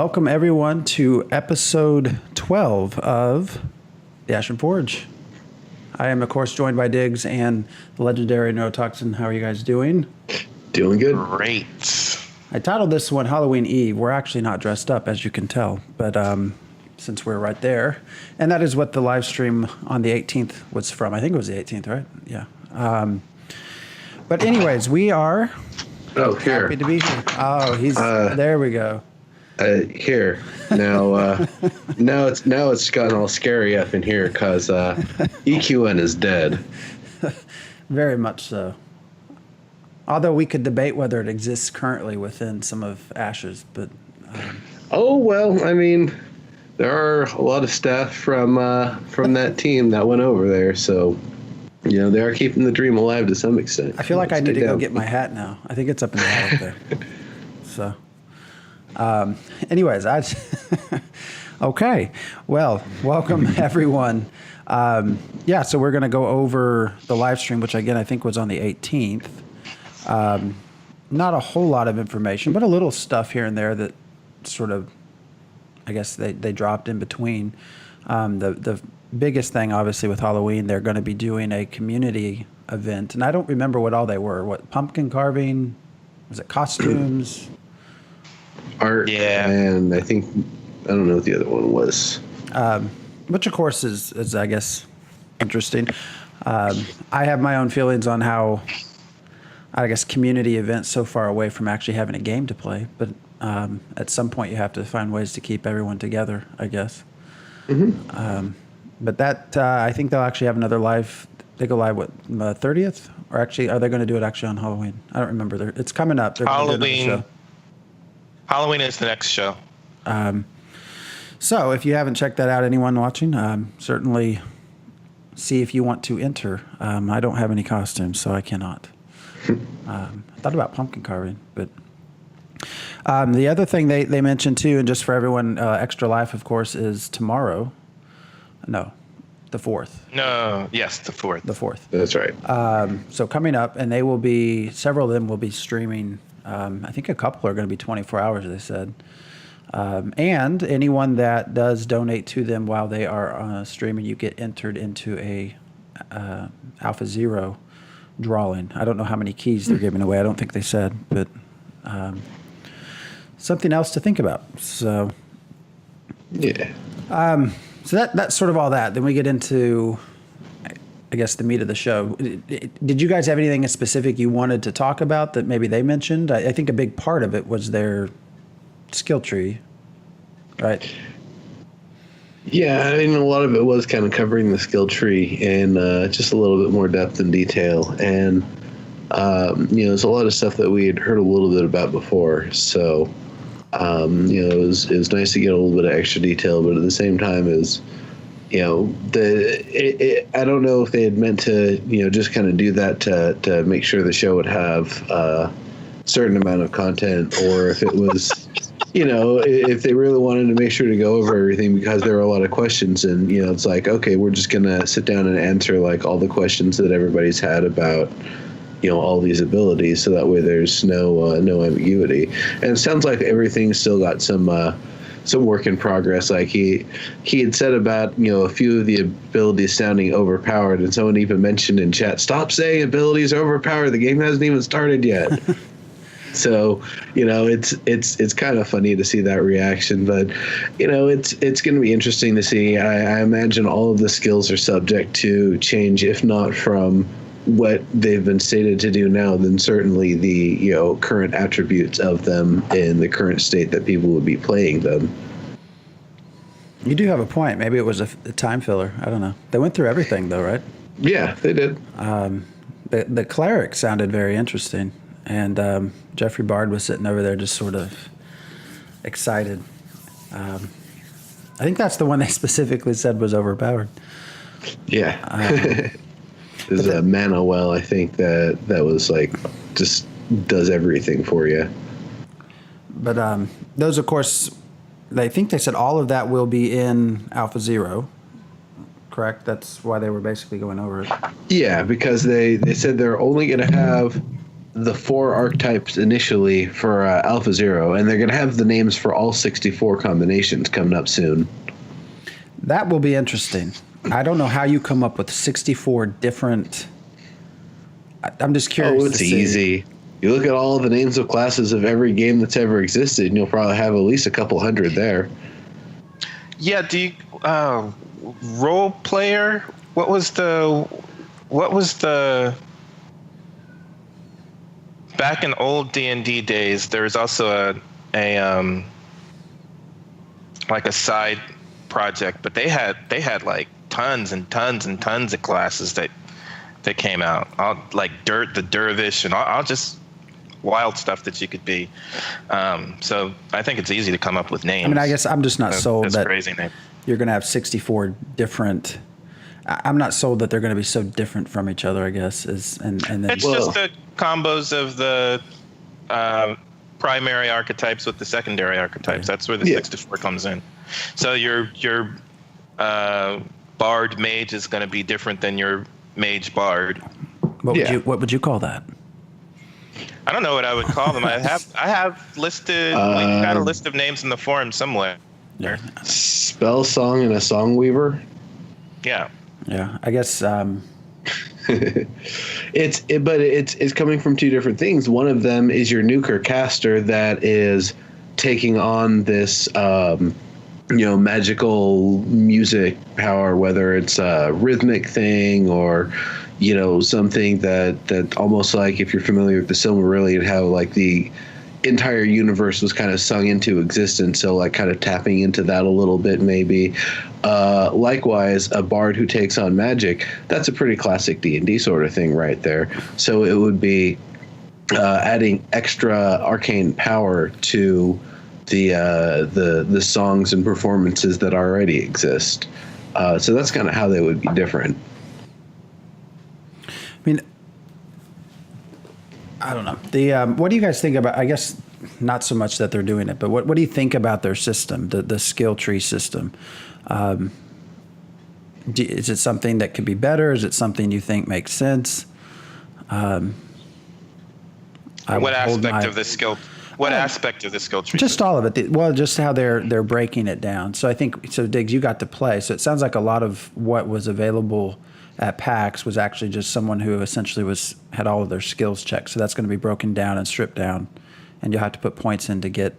welcome everyone to episode 12 of the Ashen Forge. I am, of course, joined by Diggs and the legendary Neurotoxin. How are you guys doing? Doing good. Great. I titled this one Halloween Eve. We're actually not dressed up, as you can tell, but since we're right there. And that is what the live stream on the 18th was from. I think it was the 18th, right? Yeah. But anyways, we are happy to be here. Oh, he's there we go. Here now, now it's gotten all scary up in here because EQN is dead. Very much so. Although we could debate whether it exists currently within some of Ashes, but oh well, I mean, there are a lot of staff from that team that went over there, so you know they are keeping the dream alive to some extent. I feel like I need to go get my hat now. I think it's up in the attic there. So. Anyways, okay. Well, welcome everyone. So we're going to go over the live stream, which again, I think was on the 18th. Not a whole lot of information, but a little stuff here and there that sort of, I guess they dropped in between. The biggest thing, obviously, with Halloween, they're going to be doing a community event. And I don't remember what all they were. What, pumpkin carving? Was it costumes? Art, yeah, and I don't know what the other one was. Which of course is I guess interesting. I have my own feelings on how I guess community events so far away from actually having a game to play, but at some point you have to find ways to keep everyone together, I guess. Mm-hmm. But that I think they'll actually have another live. They go live what 30th, or actually are they going to do it actually on Halloween? I don't remember. It's coming up. They're Halloween. Halloween is the next show. So if you haven't checked that out, anyone watching, certainly see if you want to enter. I don't have any costumes, so I cannot. I thought about pumpkin carving, but the other thing they mentioned too, and just for everyone, Extra Life, of course, is tomorrow. No, the 4th. No, yes, the 4th. The 4th. That's right. So coming up, and several of them will be streaming. I think a couple are going to be 24 hours, they said. And anyone that does donate to them while they are streaming, you get entered into a Alpha Zero drawing. I don't know how many keys they're giving away. I don't think they said, but something else to think about. So, yeah. So that's sort of all that. Then we get into, I guess, the meat of the show. Did you guys have anything specific you wanted to talk about that maybe they mentioned? I think a big part of it was their skill tree, right? Yeah, I mean, a lot of it was kind of covering the skill tree in just a little bit more depth and detail. And, there's a lot of stuff that we had heard a little bit about before. So, it was nice to get a little bit of extra detail, but at the same time I don't know if they had meant to, just kind of do that to make sure the show would have a certain amount of content, or if it was, if they really wanted to make sure to go over everything, because there were a lot of questions, and it's like, okay, we're just gonna sit down and answer like all the questions that everybody's had about all these abilities, so that way there's no ambiguity. And it sounds like everything's still got some work in progress. Like he had said about a few of the abilities sounding overpowered, and someone even mentioned in chat, stop saying abilities are overpowered, the game hasn't even started yet. So it's kind of funny to see that reaction, but it's going to be interesting to see. I imagine all of the skills are subject to change, if not from what they've been stated to do now, then certainly the current attributes of them in the current state that people would be playing them. You do have a point. Maybe it was a time filler. I don't know. They went through everything though, right? Yeah, they did. The cleric sounded very interesting, and Jeffrey Bard was sitting over there just sort of excited. I think that's the one they specifically said was overpowered. Yeah. There's a mana well, I think, that was like just does everything for you. But those, of course, they said all of that will be in Alpha Zero, correct? That's why they were basically going over it. Yeah, because they said they're only going to have the 4 archetypes initially for Alpha Zero, and they're going to have the names for all 64 combinations coming up soon. That will be interesting. I don't know how you come up with 64 different. I'm just curious. Oh, it's easy. You look at all the names of classes of every game that's ever existed, and you'll probably have at least a couple hundred there. Yeah. Do you role player? What was the back in old D&D days? There was also a like a side project, but they had like tons and tons and tons of classes that came out. Like the dervish and all just wild stuff that you could be. So I think it's easy to come up with names. I mean, I guess I'm just not sold that crazy name. You're going to have 64 different. I'm not sold that they're going to be so different from each other, I guess. And then It's just the combos of the primary archetypes with the secondary archetypes. That's where the 64 comes in. So your bard mage is going to be different than your mage bard. What would you call that? I don't know what I would call them. I have listed. We got a list of names in the forum somewhere. Yeah. Spell song and a song weaver. Yeah. Yeah. I guess. It's coming from two different things. One of them is your nuker caster that is taking on this magical music power, whether it's a rhythmic thing or something that almost like, if you're familiar with the Silmarillion, how like the entire universe was kind of sung into existence, so like kind of tapping into that a little bit maybe. Likewise, a bard who takes on magic, that's a pretty classic D&D sort of thing right there. So it would be adding extra arcane power to the songs and performances that already exist. So that's kind of how they would be different. I mean, I don't know. What do you guys think about? I guess not so much that they're doing it, but what do you think about their system, the skill tree system? Is it something that could be better? Is it something you think makes sense? What aspect of the skill? What aspect of the skill tree? Just all of it. Well, just how they're breaking it down. So I think Diggs, you got to play. So it sounds like a lot of what was available at PAX was actually just someone who essentially had all of their skills checked. So that's going to be broken down and stripped down, and you'll have to put points in to get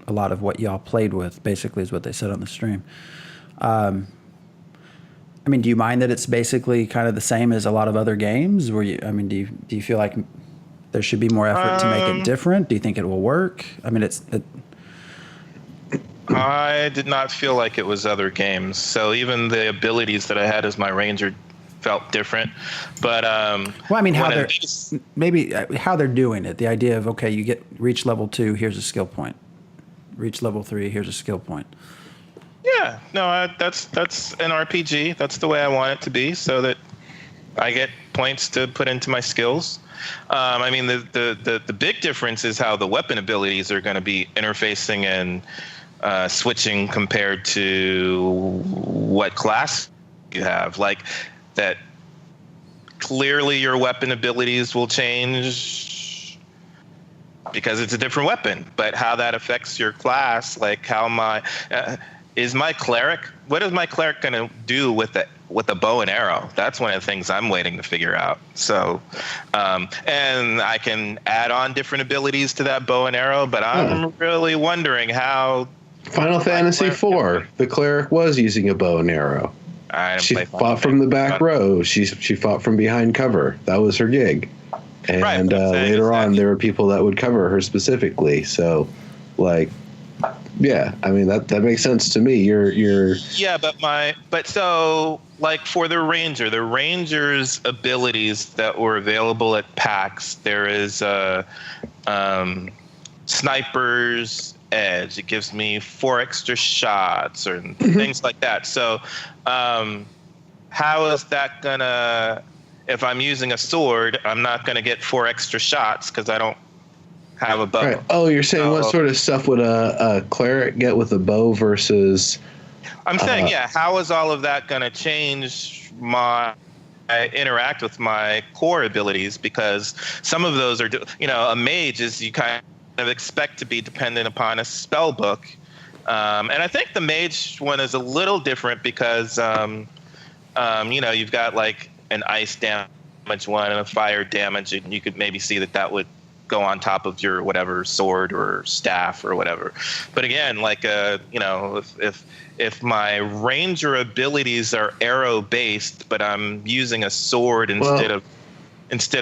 a lot of what y'all played with. Basically, is what they said on the stream. I mean, do you mind that it's basically kind of the same as a lot of other games? Do you feel like there should be more effort to make it different? Do you think it will work? I mean, I did not feel like it was other games. So even the abilities that I had as my ranger felt different. But well, I mean, how they're doing it. The idea of, okay, you reach level 2, here's a skill point. Reach level 3, here's a skill point. Yeah, no, that's an RPG. That's the way I want it to be, so that I get points to put into my skills. I mean, the big difference is how the weapon abilities are going to be interfacing and switching compared to what class you have. Like that, clearly your weapon abilities will change because it's a different weapon. But how that affects your class, like how is my cleric? What is my cleric going to do with a bow and arrow? That's one of the things I'm waiting to figure out. So, and I can add on different abilities to that bow and arrow, but I'm really wondering how. Final Fantasy IV, the cleric was using a bow and arrow. She fought from the back row. She fought from behind cover. That was her gig. And later on, there were people that would cover her specifically. So, like. Yeah, I mean that makes sense to me. You're Yeah, but so like for the ranger's abilities that were available at PAX, there is sniper's edge. It gives me 4 extra shots or things like that. So how is that gonna, if I'm using a sword, I'm not gonna get 4 extra shots because I don't have a bow. Right. Oh, you're saying what sort of stuff would a cleric get with a bow versus? I'm saying, how is all of that going to change my I interact with my core abilities, because some of those are, a mage is you kind of expect to be dependent upon a spell book. And I think the mage one is a little different because, you've got like an ice damage one and a fire damage, and you could maybe see that would go on top of your whatever sword or staff or whatever. But again, like if my ranger abilities are arrow based, but I'm using a sword instead of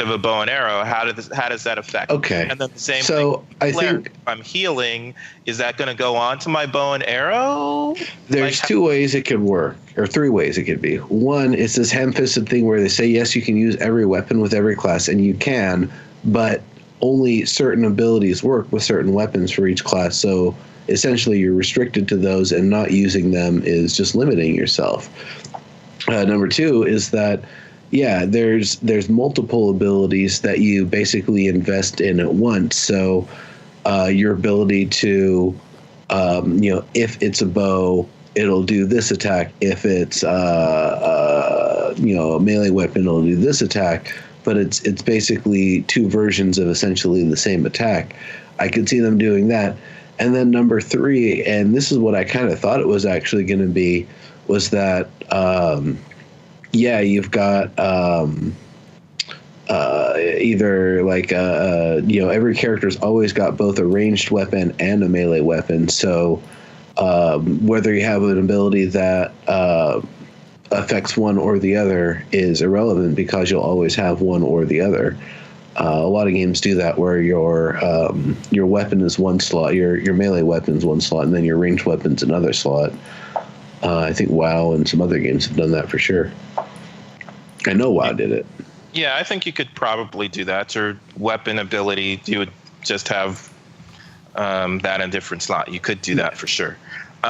a bow and arrow, how does that affect? Okay. And then the same so thing. I think if I'm healing, is that going to go on to my bow and arrow? there's two ways it could work, or three ways it could be. One is this ham-fisted thing where they say, yes, you can use every weapon with every class, and you can, but only certain abilities work with certain weapons for each class. So essentially you're restricted to those, and not using them is just limiting yourself. Number two is that, yeah, there's multiple abilities that you basically invest in at once. So your ability to, if it's a bow, it'll do this attack. If it's a melee weapon, it'll do this attack. But it's basically two versions of essentially the same attack. I could see them doing that. And then number three, and this is what I kind of thought it was actually going to be, was that, you've got either like, every character's always got both a ranged weapon and a melee weapon. So whether you have an ability that affects one or the other is irrelevant, because you'll always have one or the other. A lot of games do that, where your weapon is one slot, your melee weapon is one slot, and then your ranged weapon's another slot. I think WoW and some other games have done that for sure. I know WoW did it. Yeah, I think you could probably do that. Your weapon ability, you would just have that in a different slot. You could do that for sure.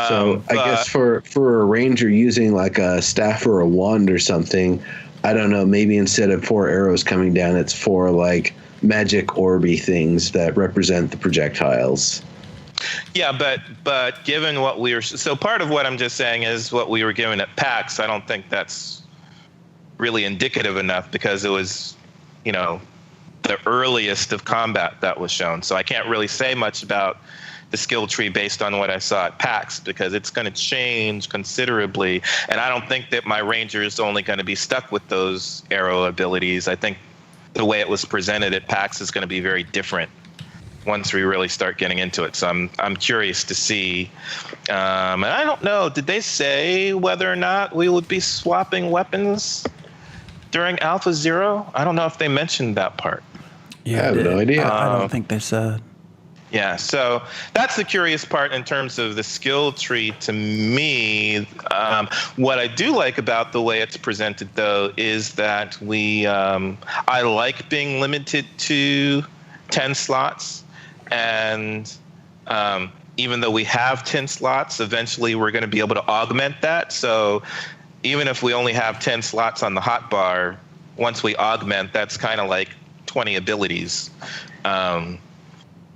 So I guess for a ranger using like a staff or a wand or something, I don't know, maybe instead of 4 arrows coming down, it's 4 like magic orby things that represent the projectiles. Yeah, but given what so part of what I'm just saying is what we were given at PAX. I don't think that's really indicative enough, because it was, the earliest of combat that was shown. So I can't really say much about the skill tree based on what I saw at PAX, because it's going to change considerably. And I don't think that my ranger is only going to be stuck with those arrow abilities. I think the way it was presented at PAX is going to be very different once we really start getting into it. So I'm curious to see. And I don't know, did they say whether or not we would be swapping weapons during Alpha Zero? I don't know if they mentioned that part. Yeah, I have no idea. I don't think they said. Yeah, so that's the curious part in terms of the skill tree to me. What I do like about the way it's presented, though, is that I like being limited to 10 slots. And even though we have 10 slots, eventually we're going to be able to augment that. So even if we only have 10 slots on the hotbar, once we augment, that's kind of like 20 abilities.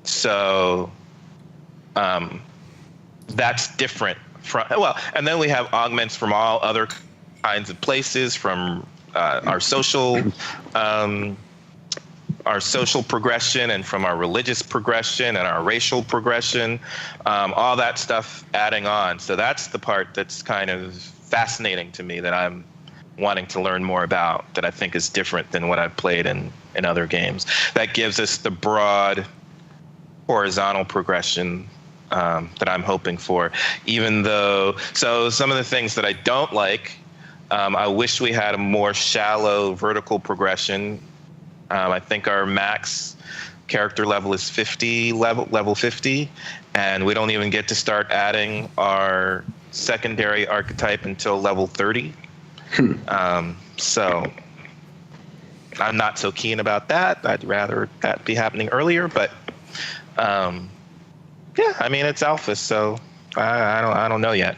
So that's different from, and then we have augments from all other kinds of places, from our social progression, and from our religious progression, and our racial progression, all that stuff adding on. So that's the part that's kind of fascinating to me, that I'm wanting to learn more about, that I think is different than what I've played in other games. That gives us the broad horizontal progression that I'm hoping for. Even though, so some of the things that I don't like, I wish we had a more shallow vertical progression. I think our max character level is 50, level 50, and we don't even get to start adding our secondary archetype until level 30. So I'm not so keen about that. I'd rather that be happening earlier, but yeah, I mean, it's alpha, so I don't know yet.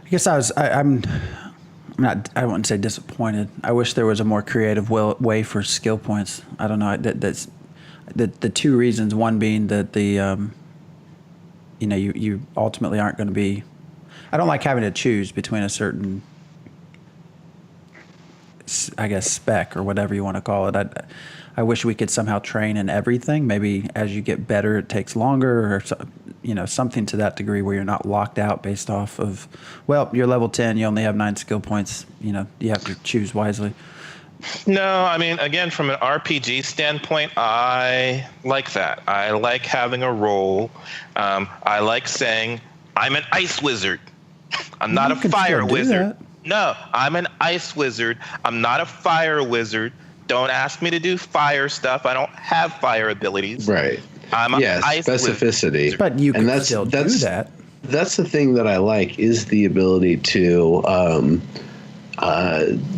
I guess I'm not. I wouldn't say disappointed. I wish there was a more creative way for skill points. I don't know. That's the two reasons. One being that you ultimately aren't going to be. I don't like having to choose between a certain I guess, spec or whatever you want to call it. I wish we could somehow train in everything. Maybe as you get better, it takes longer, or something to that degree where you're not locked out based off of, well, you're level 10, you only have 9 skill points. You have to choose wisely. No, I mean, again, from an RPG standpoint, I like that. I like having a role. I like saying, I'm an ice wizard. I'm not a fire wizard. No, I'm an ice wizard. I'm not a fire wizard. Don't ask me to do fire stuff. I don't have fire abilities. Right. I'm an ice specificity. wizard. But you can still do that. That's the thing that I like, is the ability to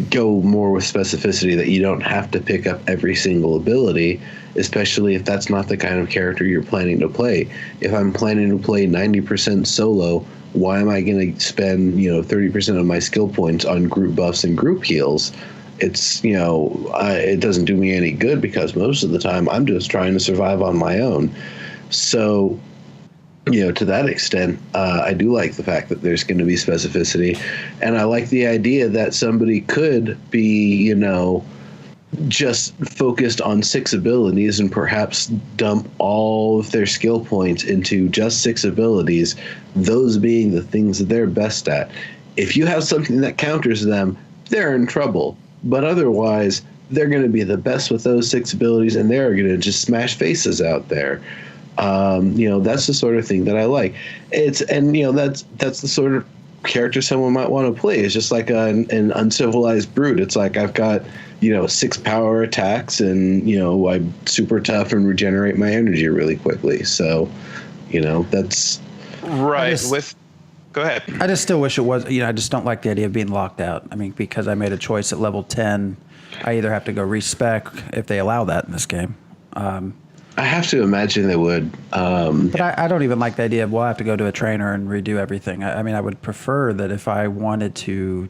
go more with specificity, that you don't have to pick up every single ability, especially if that's not the kind of character you're planning to play. If I'm planning to play 90% solo, why am I going to spend 30% of my skill points on group buffs and group heals? It's it doesn't do me any good, because most of the time I'm just trying to survive on my own. So to that extent, I do like the fact that there's going to be specificity, and I like the idea that somebody could be, just focused on 6 abilities and perhaps dump all of their skill points into just 6 abilities, those being the things that they're best at. If you have something that counters them, they're in trouble. But otherwise, they're going to be the best with those 6 abilities, and they're going to just smash faces out there. That's the sort of thing that I like. That's the sort of character someone might want to play. It's just like an uncivilized brute. It's like, I've got 6 power attacks, and I'm super tough and regenerate my energy really quickly. So that's right. Go ahead. I just still wish it was. I just don't like the idea of being locked out. I mean, because I made a choice at level 10, I either have to go respec if they allow that in this game. I have to imagine they would. But I don't even like the idea of, well, I have to go to a trainer and redo everything. I mean, I would prefer that if I wanted to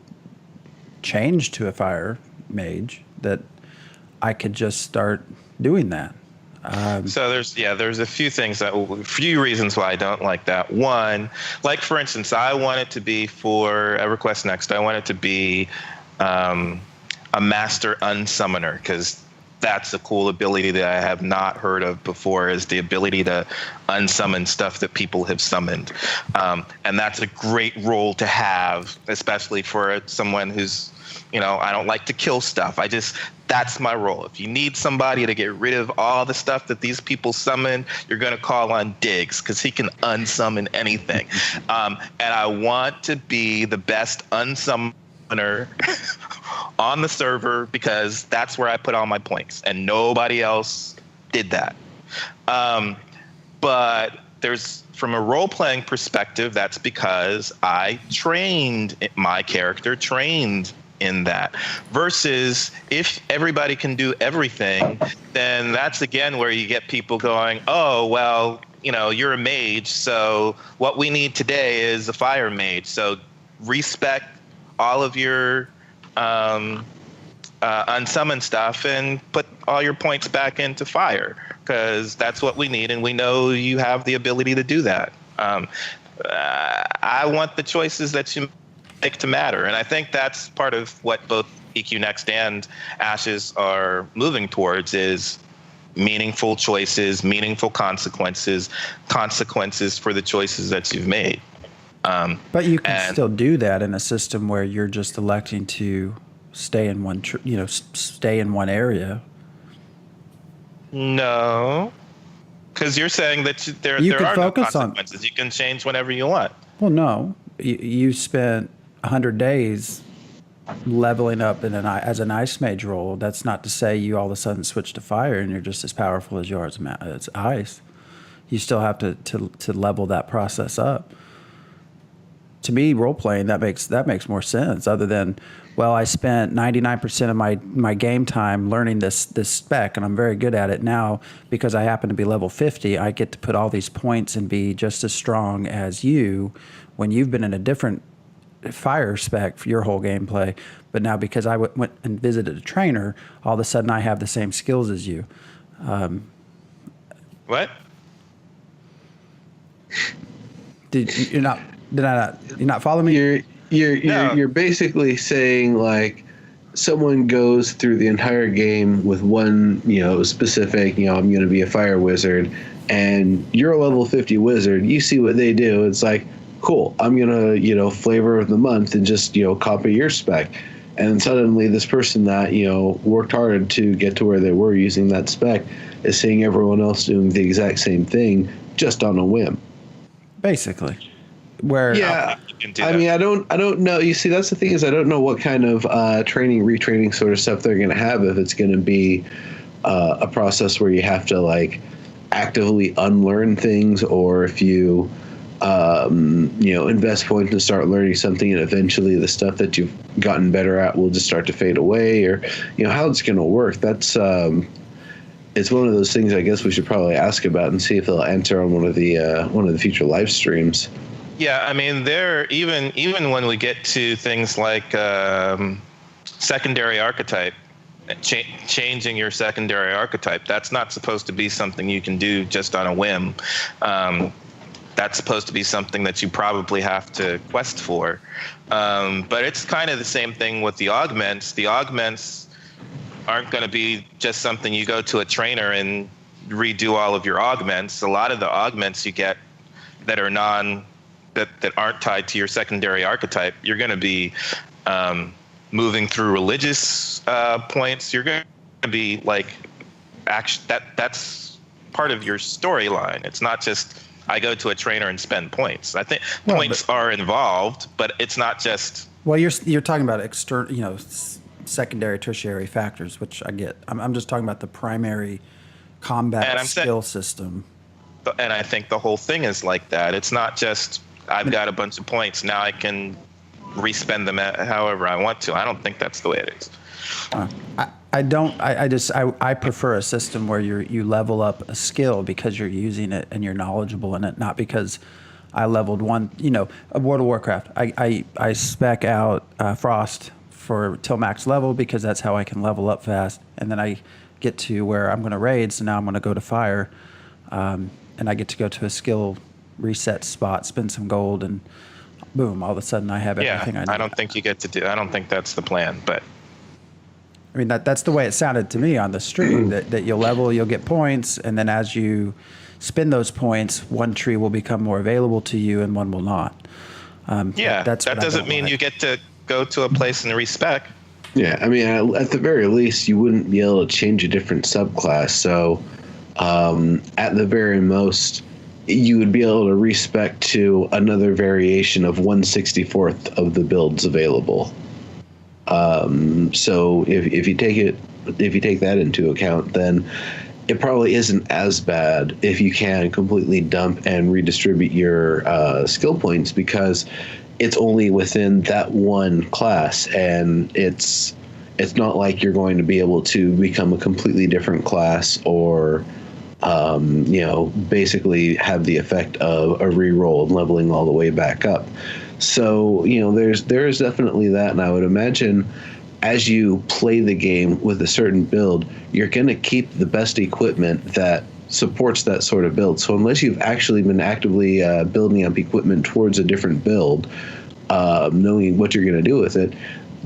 change to a fire mage, that I could just start doing that. So there's a few reasons why I don't like that. One, like for instance, I want it to be for EverQuest Next, I want it to be a master unsummoner, because that's a cool ability that I have not heard of before, is the ability to unsummon stuff that people have summoned. And that's a great role to have, especially for someone who's, I don't like to kill stuff. That's my role. If you need somebody to get rid of all the stuff that these people summon, you're going to call on Diggs, because he can unsummon anything. And I want to be the best unsummoner on the server, because that's where I put all my points, and nobody else did that. But from a role-playing perspective, that's because my character trained in that. Versus if everybody can do everything, then that's again where you get people going, oh, well, you're a mage, so what we need today is a fire mage. So respec all of your unsummon stuff and put all your points back into fire, because that's what we need, and we know you have the ability to do that. I want the choices that you make to matter, and I think that's part of what both EQ Next and Ashes are moving towards, is meaningful choices, meaningful consequences for the choices that you've made. But you can still do that in a system where you're just electing to stay in one, stay in one area. No, because you're saying that there are no consequences. You can change whenever you want. Well, no, you spent 100 days leveling up as an ice mage role. That's not to say you all of a sudden switch to fire and you're just as powerful as you are as ice. You still have to level that process up. To me, role playing that makes more sense. Other than, well, I spent 99% of my game time learning this spec, and I'm very good at it now because I happen to be level 50. I get to put all these points and be just as strong as you when you've been in a different fire spec for your whole gameplay. But now because I went and visited a trainer, all of a sudden I have the same skills as you. What? You're not following me? You're basically saying, like, someone goes through the entire game with one, specific, I'm going to be a fire wizard, and you're a level 50 wizard, you see what they do. It's like, cool, I'm going to, flavor of the month and just, copy your spec. And suddenly this person that, worked hard to get to where they were using that spec is seeing everyone else doing the exact same thing just on a whim. Basically. Where yeah, I don't know. You see, that's the thing, is I don't know what kind of training, retraining sort of stuff they're going to have, if it's going to be a process where you have to like actively unlearn things, or if you invest points and start learning something, and eventually the stuff that you've gotten better at will just start to fade away, or how it's going to work. That's it's one of those things I guess we should probably ask about and see if they'll answer on one of the future live streams. Yeah, I mean, even when we get to things like secondary archetype, changing your secondary archetype, that's not supposed to be something you can do just on a whim. That's supposed to be something that you probably have to quest for. But it's kind of the same thing with the augments. The augments aren't going to be just something you go to a trainer and redo all of your augments. A lot of the augments you get that are that aren't tied to your secondary archetype, you're going to be moving through religious points. You're going to be like, that's part of your storyline. It's not just I go to a trainer and spend points. I think points are involved, but it's not just. Well, you're talking about external, secondary, tertiary factors, which I get. I'm just talking about the primary combat skill system. And I think the whole thing is like that. It's not just I've got a bunch of points, now I can respend them however I want to. I don't think that's the way it is. I prefer a system where you level up a skill because you're using it and you're knowledgeable in it, not because I leveled one. A World of Warcraft, I spec out Frost till max level because that's how I can level up fast, and then I get to where I'm going to raid, so now I'm going to go to fire, and I get to go to a skill reset spot, spend some gold, and boom, all of a sudden I have everything I need. I don't think you get to do. I don't think that's the plan, but I mean that's the way it sounded to me on the stream. that you'll level, you'll get points, and then as you spend those points, one tree will become more available to you and one will not. That doesn't mean you get to go to a place and respec. Yeah, I mean, at the very least, you wouldn't be able to change a different subclass. So, at the very most, you would be able to respec to another variation of 1/64th of the builds available. So if you take that into account, then it probably isn't as bad if you can completely dump and redistribute your skill points, because it's only within that one class, and it's not like you're going to be able to become a completely different class or basically have the effect of a reroll and leveling all the way back up. So, there's definitely that, and I would imagine as you play the game with a certain build, you're going to keep the best equipment that supports that sort of build. So unless you've actually been actively building up equipment towards a different build, knowing what you're going to do with it,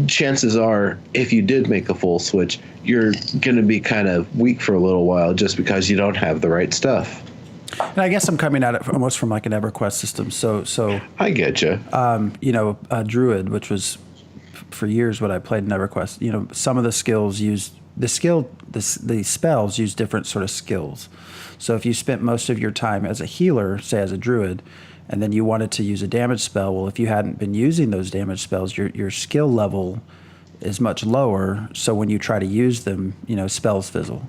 chances are, if you did make a full switch, you're going to be kind of weak for a little while just because you don't have the right stuff. And I guess I'm coming at it almost from like an EverQuest system. So I get you. Druid, which was for years what I played in EverQuest. Some of the skills the spells use different sort of skills. So if you spent most of your time as a healer, say as a druid, and then you wanted to use a damage spell, well, if you hadn't been using those damage spells, your skill level is much lower. So when you try to use them, spells fizzle.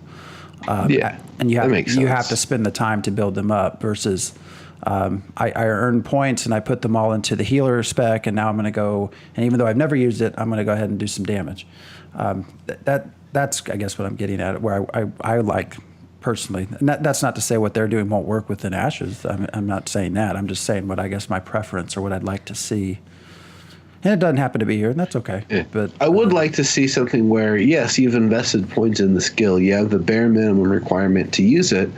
And you have to spend the time to build them up versus I earn points and I put them all into the healer spec, and now I'm going to go, and even though I've never used it, I'm going to go ahead and do some damage. That's I guess what I'm getting at, where I like personally, and that's not to say what they're doing won't work within Ashes. I'm not saying that. I'm just saying what I guess my preference or what I'd like to see. And it doesn't happen to be here, and that's okay. Yeah. But I would like to see something where, yes, you've invested points in the skill. You have the bare minimum requirement to use it,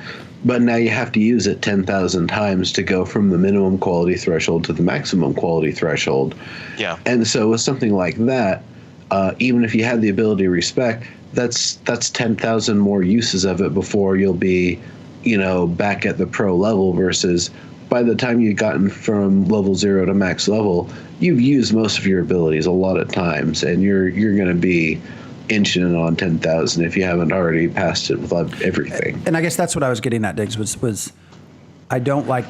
but now you have to use it 10,000 times to go from the minimum quality threshold to the maximum quality threshold. Yeah. And so with something like that, even if you had the ability to respec, that's 10,000 more uses of it before you'll be, back at the pro level, versus by the time you've gotten from level 0 to max level, you've used most of your abilities a lot of times, and you're going to be inching it on 10,000 if you haven't already passed it with everything. And I guess that's what I was getting at, Diggs, was I don't like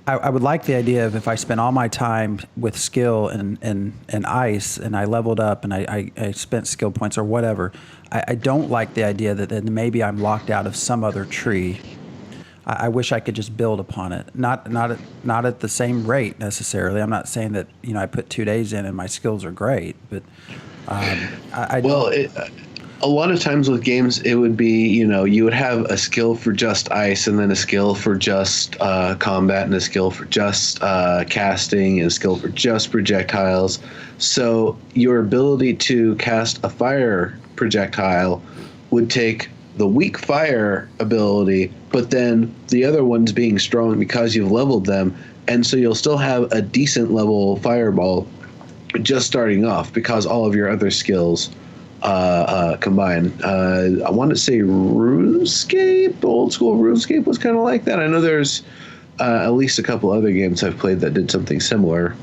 I would like the idea of if I spent all my time with skill and ice, and I leveled up and I spent skill points or whatever, I don't like the idea that then maybe I'm locked out of some other tree. I wish I could just build upon it, not at the same rate necessarily. I'm not saying that I put 2 days in and my skills are great, but I a lot of times with games, it would be, you would have a skill for just ice, and then a skill for just combat, and a skill for just casting, and a skill for just projectiles. So your ability to cast a fire projectile would take the weak fire ability, but then the other ones being strong because you've leveled them. And so you'll still have a decent level fireball just starting off because all of your other skills combine. I want to say RuneScape, old school RuneScape was kind of like that. I know there's at least a couple other games I've played that did something similar.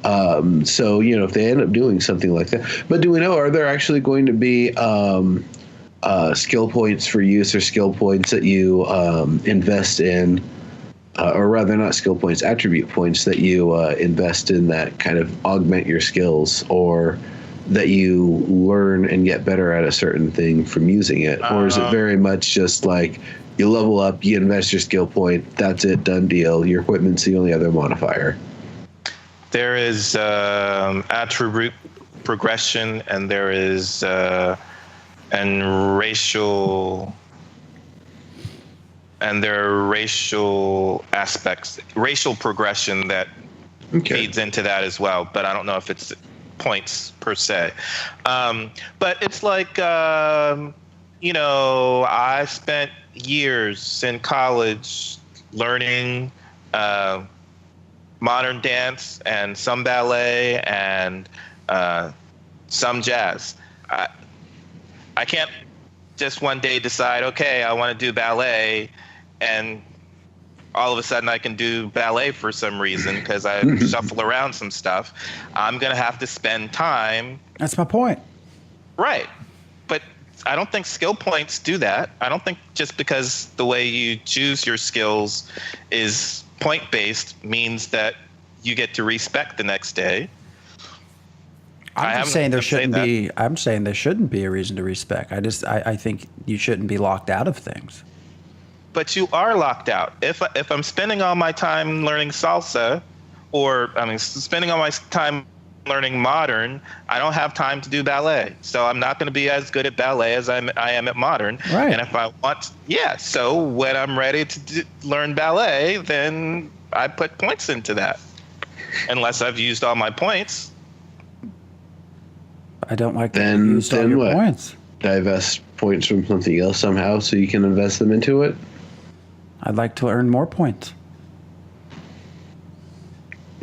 So, if they end up doing something like that. But do we know, are there actually going to be skill points for use, or skill points that you invest in, or rather not skill points, attribute points that you invest in that kind of augment your skills, or that you learn and get better at a certain thing from using it? Or is it very much just like you level up, you invest your skill point, that's it, done deal, your equipment's the only other modifier? There is attribute progression, and there is and there are racial aspects, racial progression that feeds into that as well. But I don't know if it's points per se. But it's like, I spent years in college learning modern dance and some ballet and some jazz. I can't just one day decide, okay, I want to do ballet, and all of a sudden I can do ballet for some reason because I shuffle around some stuff. I'm going to have to spend time. That's my point. Right. But I don't think skill points do that. I don't think just because the way you choose your skills is point-based means that you get to respec the next day. I'm saying there shouldn't be. I'm saying there shouldn't be a reason to respec. I think you shouldn't be locked out of things. But you are locked out. If I'm spending all my time learning salsa, or spending all my time learning modern, I don't have time to do ballet. So I'm not going to be as good at ballet as I am at modern. Right. And if I want, so when I'm ready to learn ballet, then I put points into that. Unless I've used all my points. I don't like that you used all your points. Divest points from something else somehow so you can invest them into it? I'd like to earn more points.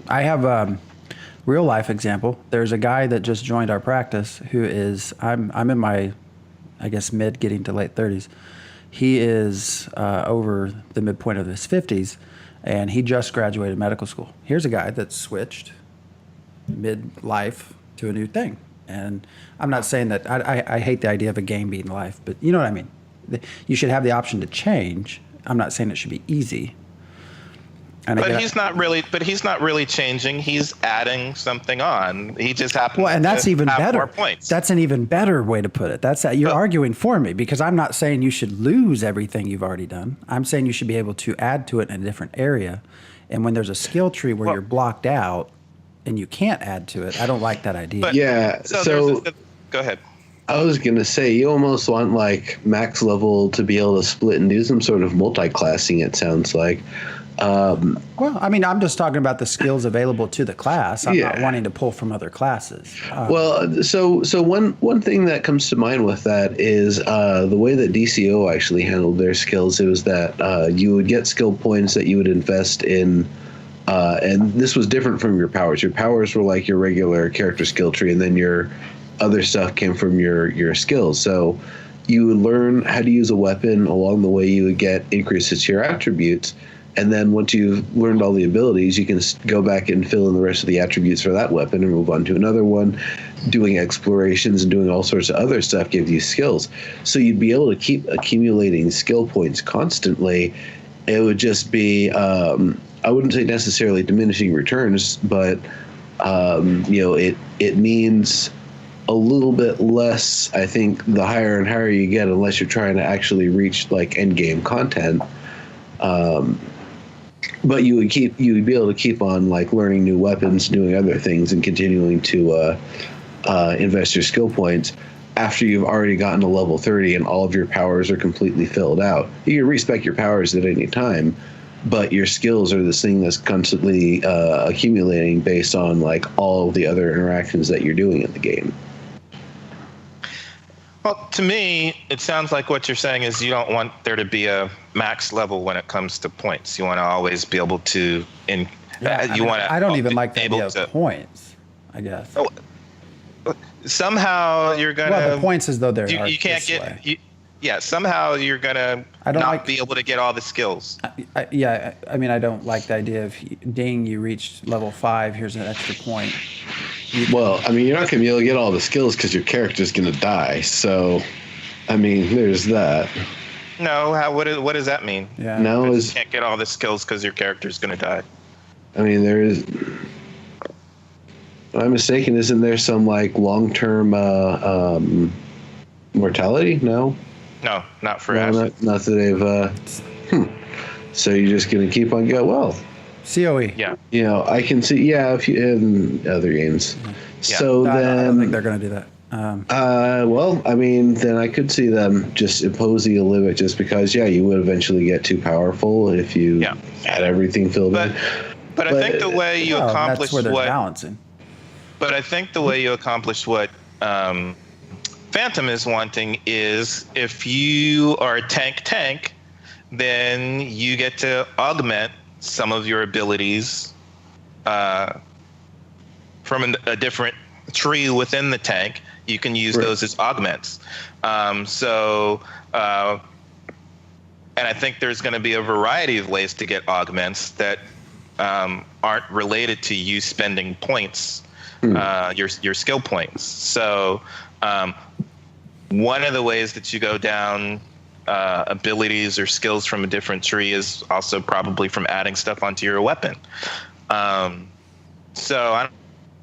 I have a real life example. There's a guy that just joined our practice who is, I'm in my, I guess, mid getting to late 30s. He is over the midpoint of his 50s, and he just graduated medical school. Here's a guy that switched mid-life to a new thing. And I'm not saying that I hate the idea of a game being life, but you know what I mean. You should have the option to change. I'm not saying it should be easy. But he's not really changing. He's adding something on. He just happens and that's to even have better. More points. That's an even better way to put it. You're arguing for me, because I'm not saying you should lose everything you've already done. I'm saying you should be able to add to it in a different area. And when there's a skill tree where you're blocked out and you can't add to it, I don't like that idea. But, so go ahead. I was going to say, you almost want like max level to be able to split and do some sort of multi-classing, it sounds like. Well, I'm just talking about the skills available to the class. I'm not wanting to pull from other classes. So one thing that comes to mind with that is the way that DCO actually handled their skills. It was that you would get skill points that you would invest in, and this was different from your powers. Your powers were like your regular character skill tree, and then your other stuff came from your skills. So you would learn how to use a weapon. Along the way, you would get increases to your attributes. And then once you've learned all the abilities, you can go back and fill in the rest of the attributes for that weapon and move on to another one. Doing explorations and doing all sorts of other stuff gives you skills. So you'd be able to keep accumulating skill points constantly. It would just be, I wouldn't say necessarily diminishing returns, but it means a little bit less, I think, the higher and higher you get, unless you're trying to actually reach like end game content. But you would be able to keep on like learning new weapons, doing other things, and continuing to invest your skill points after you've already gotten to level 30 and all of your powers are completely filled out. You can respec your powers at any time, but your skills are this thing that's constantly accumulating based on like all of the other interactions that you're doing in the game. Well, to me, it sounds like what you're saying is you don't want there to be a max level when it comes to points. You want to always be able to. I don't even like the idea of points, I guess. Somehow you're gonna. Well, the points is though they're. You can't get. Somehow you're gonna not be able to get all the skills. I don't like the idea of ding, you reached level 5. Here's an extra point. Well, I mean, you're not going to be able to get all the skills because your character's going to die. So, I mean, there's that. No, what does that mean? Yeah. No, you can't get all the skills because your character's going to die. I mean, there is. If I'm mistaken, isn't there some like long-term mortality? No. No, not for Ashen. Not that they've. So you're just going to keep on going. Well. COE. Yeah. I can see. Yeah, if you in other games. Yeah. So I then. don't think they're going to do that. Well, I mean, then I could see them just imposing a limit, just because, you would eventually get too powerful if you had everything filled in. But I think the way you accomplish that's where they're balancing. But I think the way you accomplish what Phantom is wanting is if you are a tank, then you get to augment some of your abilities from a different tree within the tank. You can use those as augments. And I think there's going to be a variety of ways to get augments that aren't related to you spending points, your skill points. So one of the ways that you go down abilities or skills from a different tree is also probably from adding stuff onto your weapon. So I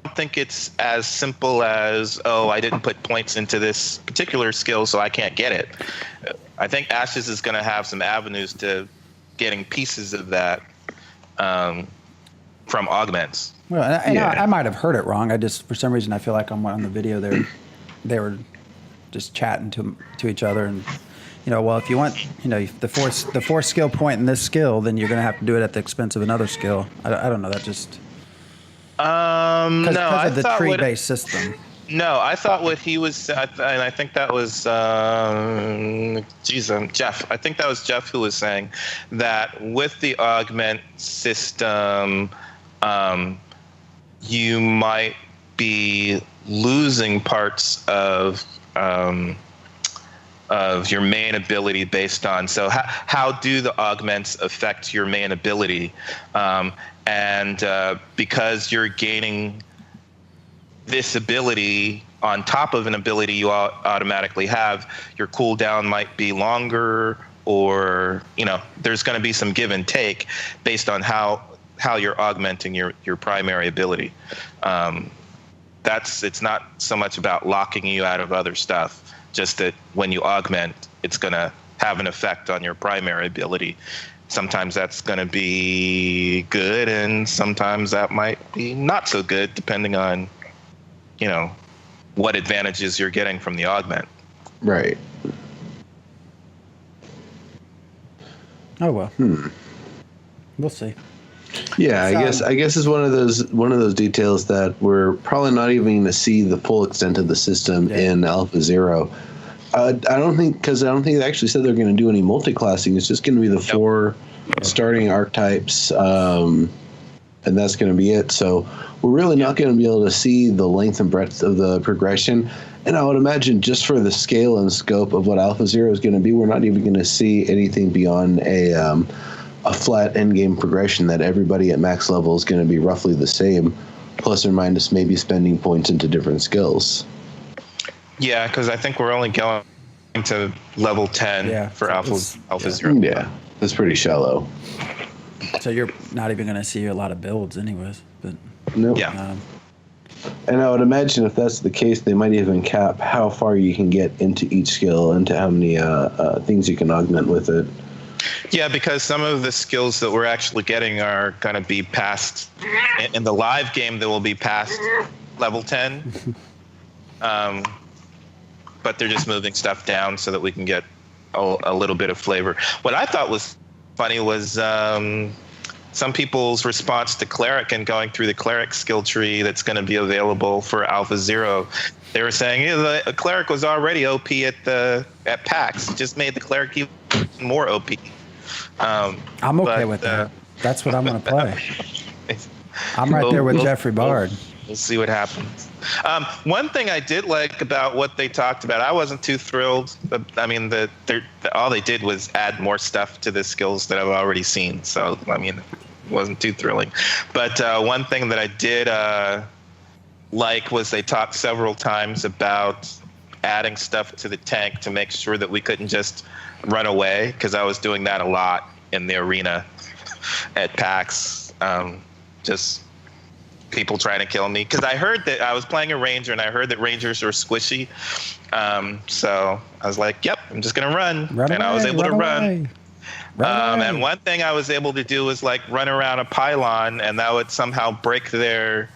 don't think it's as simple as, I didn't put points into this particular skill, so I can't get it. I think Ashes is going to have some avenues to getting pieces of that from augments. Well, I might have heard it wrong. I just, for some reason, I feel like on the video they were just chatting to each other and. If you want, the fourth skill point in this skill, then you're going to have to do it at the expense of another skill. I don't know. That just because of the tree-based system. No, I thought what he was, and I think that was, Jeff. I think that was Jeff who was saying that with the augment system, you might be losing parts of your main ability based on, so how do the augments affect your main ability? And because you're gaining this ability on top of an ability you automatically have, your cooldown might be longer, or there's going to be some give and take based on how you're augmenting your primary ability. It's not so much about locking you out of other stuff. Just that when you augment, it's going to have an effect on your primary ability. Sometimes that's going to be good, and sometimes that might be not so good, depending on, what advantages you're getting from the augment. Right. Oh well. We'll see. Yeah, I guess it's one of those details that we're probably not even going to see the full extent of the system in Alpha Zero. I don't think they actually said they're going to do any multi-classing. It's just going to be the 4 starting archetypes. and that's going to be it. So we're really not going to be able to see the length and breadth of the progression. And I would imagine just for the scale and scope of what Alpha Zero is going to be, we're not even going to see anything beyond a flat endgame progression that everybody at max level is going to be roughly the same, plus or minus maybe spending points into different skills. Yeah, because I think we're only going to level 10 for Alpha Zero. Yeah, that's pretty shallow. So you're not even going to see a lot of builds anyways. But nope. Yeah. And I would imagine if that's the case, they might even cap how far you can get into each skill, into how many things you can augment with it. Yeah, because some of the skills that we're actually getting are going to be past, in the live game, they will be past level 10. But they're just moving stuff down so that we can get a little bit of flavor. What I thought was funny was some people's response to Cleric and going through the Cleric skill tree that's going to be available for Alpha Zero. They were saying the Cleric was already OP at PAX. It just made the Cleric even more OP. I'm okay with that. That's what I'm going to play. I'm right there with Jeffrey Bard. We'll see what happens. One thing I did like about what they talked about, I wasn't too thrilled. I mean, all they did was add more stuff to the skills that I've already seen. So, I mean, it wasn't too thrilling. But one thing that I did like was they talked several times about adding stuff to the tank to make sure that we couldn't just run away, because I was doing that a lot in the arena at PAX. Just people trying to kill me, because I heard that I was playing a ranger and I heard that rangers are squishy. So I was like, yep, I'm just gonna run away, I was able to run. away. And one thing I was able to do was like run around a pylon, and that would somehow break their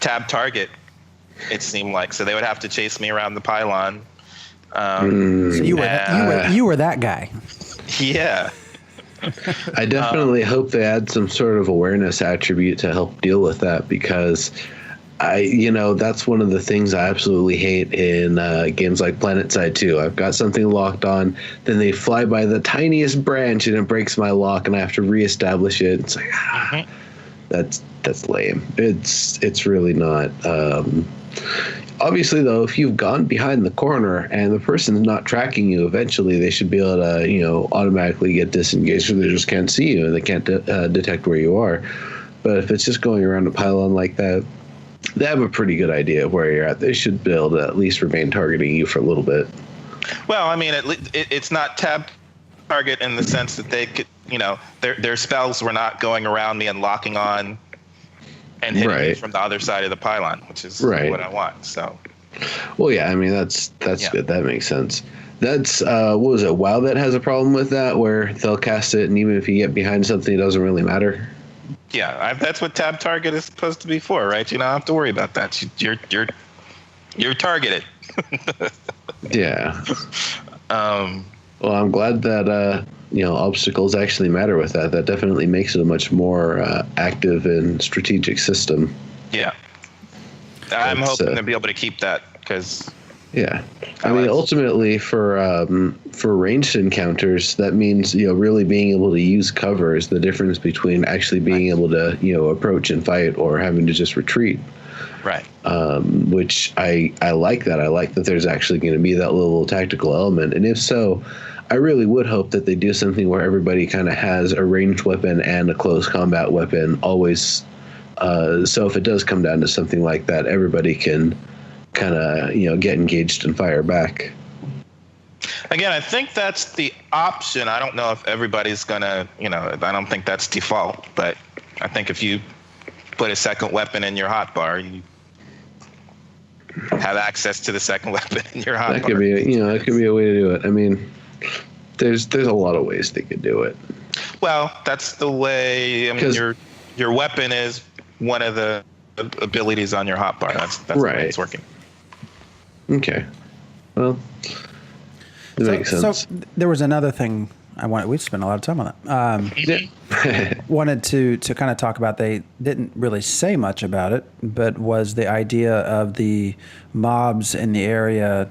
tab target, it seemed like. So they would have to chase me around the pylon. So you were that guy. Yeah. I definitely hope they add some sort of awareness attribute to help deal with that, because that's one of the things I absolutely hate in games like PlanetSide 2. I've got something locked on, then they fly by the tiniest branch and it breaks my lock and I have to reestablish it. It's like, that's lame. It's really not. Obviously, though, if you've gone behind the corner and the person's not tracking you, eventually they should be able to, automatically get disengaged, so they just can't see you and they can't detect where you are. But if it's just going around a pylon like that, they have a pretty good idea of where you're at. They should be able to at least remain targeting you for a little bit. Well, I mean, it's not tab target in the sense that they could, their spells were not going around me and locking on and hitting me from the other side of the pylon, which is what I want. So, well, yeah, I mean that's good. That makes sense. That's what was it? WoW that has a problem with that, where they'll cast it, and even if you get behind something, it doesn't really matter. Yeah, that's what tab target is supposed to be for, right? You don't have to worry about that. You're targeted. Yeah. Well, I'm glad that obstacles actually matter with that. That definitely makes it a much more active and strategic system. Yeah. I'm hoping to be able to keep that, because yeah, I mean, ultimately for ranged encounters, that means really being able to use cover is the difference between actually being able to approach and fight or having to just retreat. Right. Which I like that. I like that there's actually going to be that little tactical element, and if so, I really would hope that they do something where everybody kind of has a ranged weapon and a close combat weapon always. So if it does come down to something like that, everybody can kind of get engaged and fire back. Again, I think that's the option. I don't know if everybody's gonna, I don't think that's default, but I think if you put a second weapon in your hotbar, you have access to the second weapon in your hotbar. That could be, that could be a way to do it. I mean, there's a lot of ways they could do it. Well, that's the way. I mean, your weapon is one of the abilities on your hotbar. That's the way it's working. Okay. Well, it makes sense. So there was another thing I wanted. We spent a lot of time on that. Wanted to kind of talk about. They didn't really say much about it, but was the idea of the mobs in the area,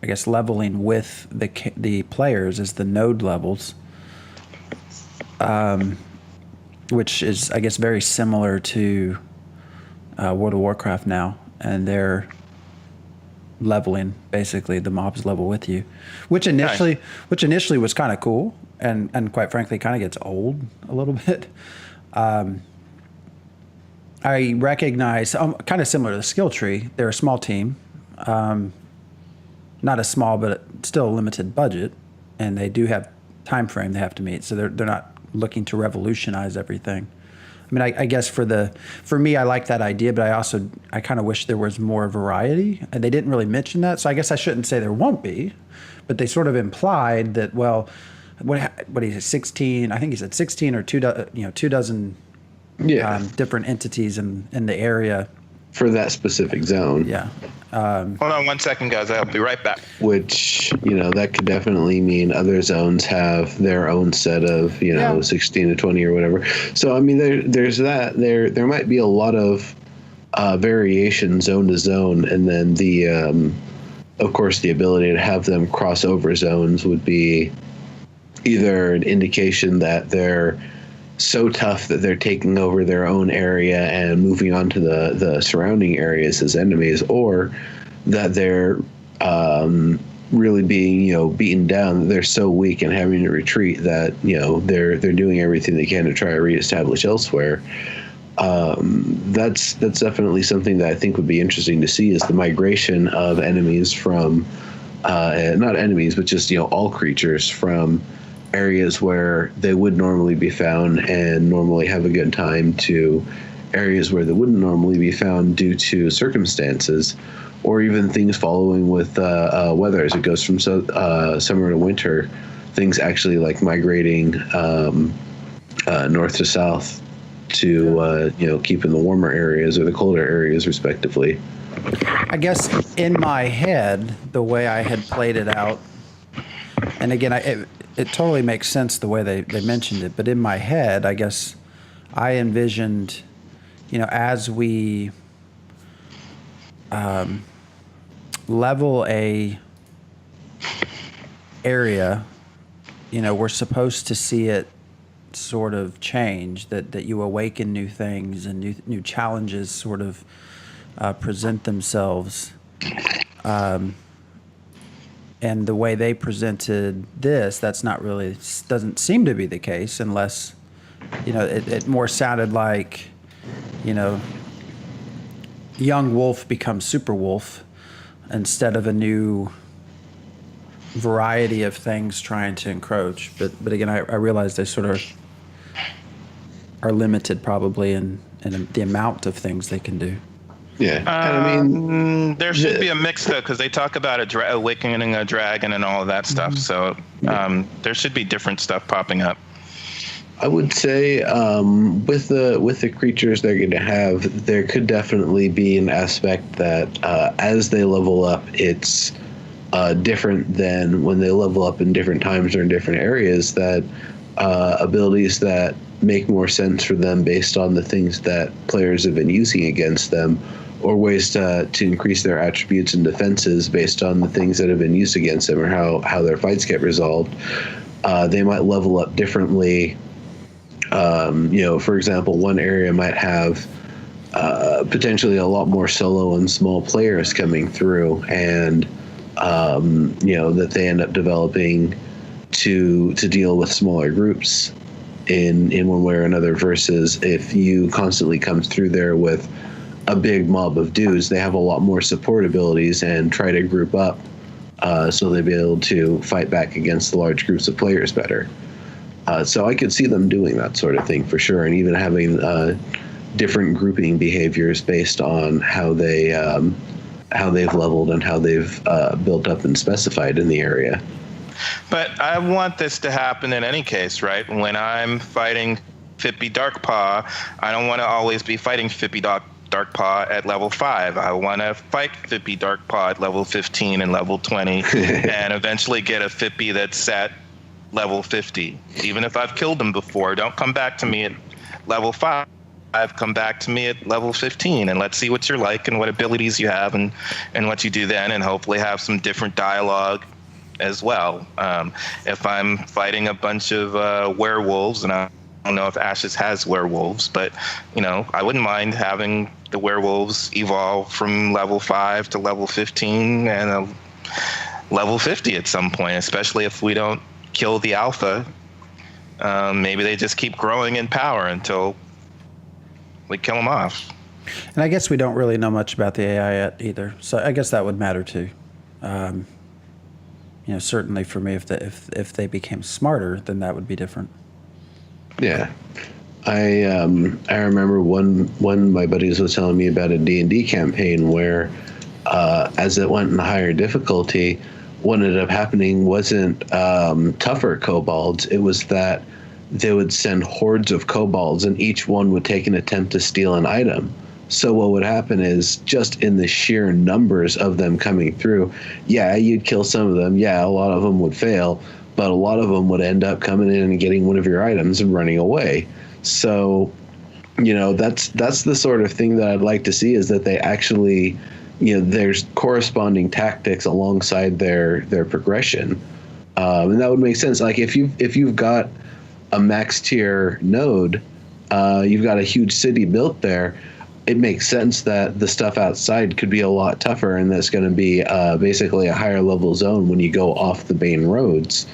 I guess, leveling with the players as the node levels. which is, I guess, very similar to World of Warcraft now, and they're leveling, basically the mobs level with you, which initially was kind of cool, and quite frankly kind of gets old a little bit. I recognize kind of similar to the skill tree. They're a small team, not as small, but still a limited budget, and they do have time frame they have to meet, so they're not looking to revolutionize everything. I mean, I guess for me, I like that idea, but I kind of wish there was more variety, and they didn't really mention that. So I guess I shouldn't say there won't be, but they sort of implied that, well, what he said, 16, I think he said 16 or two dozen different entities in the area. For that specific zone. Yeah. Hold on 1 second, guys. I'll be right back. Which, that could definitely mean other zones have their own set of, 16 to 20 or whatever. So, I mean, there's that. There might be a lot of variation zone to zone. And then of course, the ability to have them cross over zones would be either an indication that they're so tough that they're taking over their own area and moving on to the surrounding areas as enemies, or that they're really being beaten down. They're so weak and having to retreat that they're doing everything they can to try to reestablish elsewhere. That's definitely something that I think would be interesting to see, is the migration of enemies from not enemies, but just all creatures from areas where they would normally be found and normally have a good time to areas where they wouldn't normally be found due to circumstances, or even things following with weather as it goes from summer to winter. Things actually like migrating north to south to keep in the warmer areas or the colder areas respectively. I guess in my head, the way I had played it out, and again, it totally makes sense the way they mentioned it, but in my head, I guess I envisioned, as we level a area, we're supposed to see it sort of change, that you awaken new things and new challenges sort of present themselves. And the way they presented this, doesn't seem to be the case, unless, it more sounded like, young wolf becomes super wolf instead of a new variety of things trying to encroach. But again, I realize they sort of are limited probably in the amount of things they can do. Yeah, and I mean, there should be a mix though, because they talk about awakening a dragon and all of that stuff. So there should be different stuff popping up. I would say with the creatures they're going to have, there could definitely be an aspect that as they level up, it's different than when they level up in different times or in different areas. That abilities that make more sense for them based on the things that players have been using against them, or ways to increase their attributes and defenses based on the things that have been used against them, or how their fights get resolved. They might level up differently. For example, one area might have potentially a lot more solo and small players coming through, and that they end up developing to deal with smaller groups in one way or another, versus if you constantly come through there with a big mob of dudes, they have a lot more support abilities and try to group up so they'll be able to fight back against the large groups of players better. So I could see them doing that sort of thing for sure, and even having different grouping behaviors based on how they've leveled and how they've built up and specified in the area. But I want this to happen in any case, right? When I'm fighting Fippy Darkpaw, I don't want to always be fighting Fippy Darkpaw at level 5. I want to fight Fippy Darkpaw at level 15 and level 20 and eventually get a Fippy that's at level 50. Even if I've killed them before, don't come back to me at level 5. Come back to me at level 15 and let's see what you're like and what abilities you have and what you do then, and hopefully have some different dialogue as well. If I'm fighting a bunch of werewolves and I'm don't know if Ashes has werewolves, but I wouldn't mind having the werewolves evolve from level 5 to level 15 and a level 50 at some point, especially if we don't kill the alpha. Maybe they just keep growing in power until we kill them off. And I guess we don't really know much about the AI yet either, so I guess that would matter too. Certainly for me, if they became smarter, then that would be different. Yeah, I remember one my buddies was telling me about a D&D campaign where, as it went in higher difficulty, what ended up happening wasn't tougher kobolds. It was that they would send hordes of kobolds, and each one would take an attempt to steal an item. So what would happen is, just in the sheer numbers of them coming through, yeah, you'd kill some of them. Yeah, a lot of them would fail, but a lot of them would end up coming in and getting one of your items and running away. So, that's the sort of thing that I'd like to see, is that they actually, there's corresponding tactics alongside their progression, and that would make sense. Like if you've got a max tier node, you've got a huge city built there. It makes sense that the stuff outside could be a lot tougher, and that's going to be basically a higher level zone when you go off the main roads.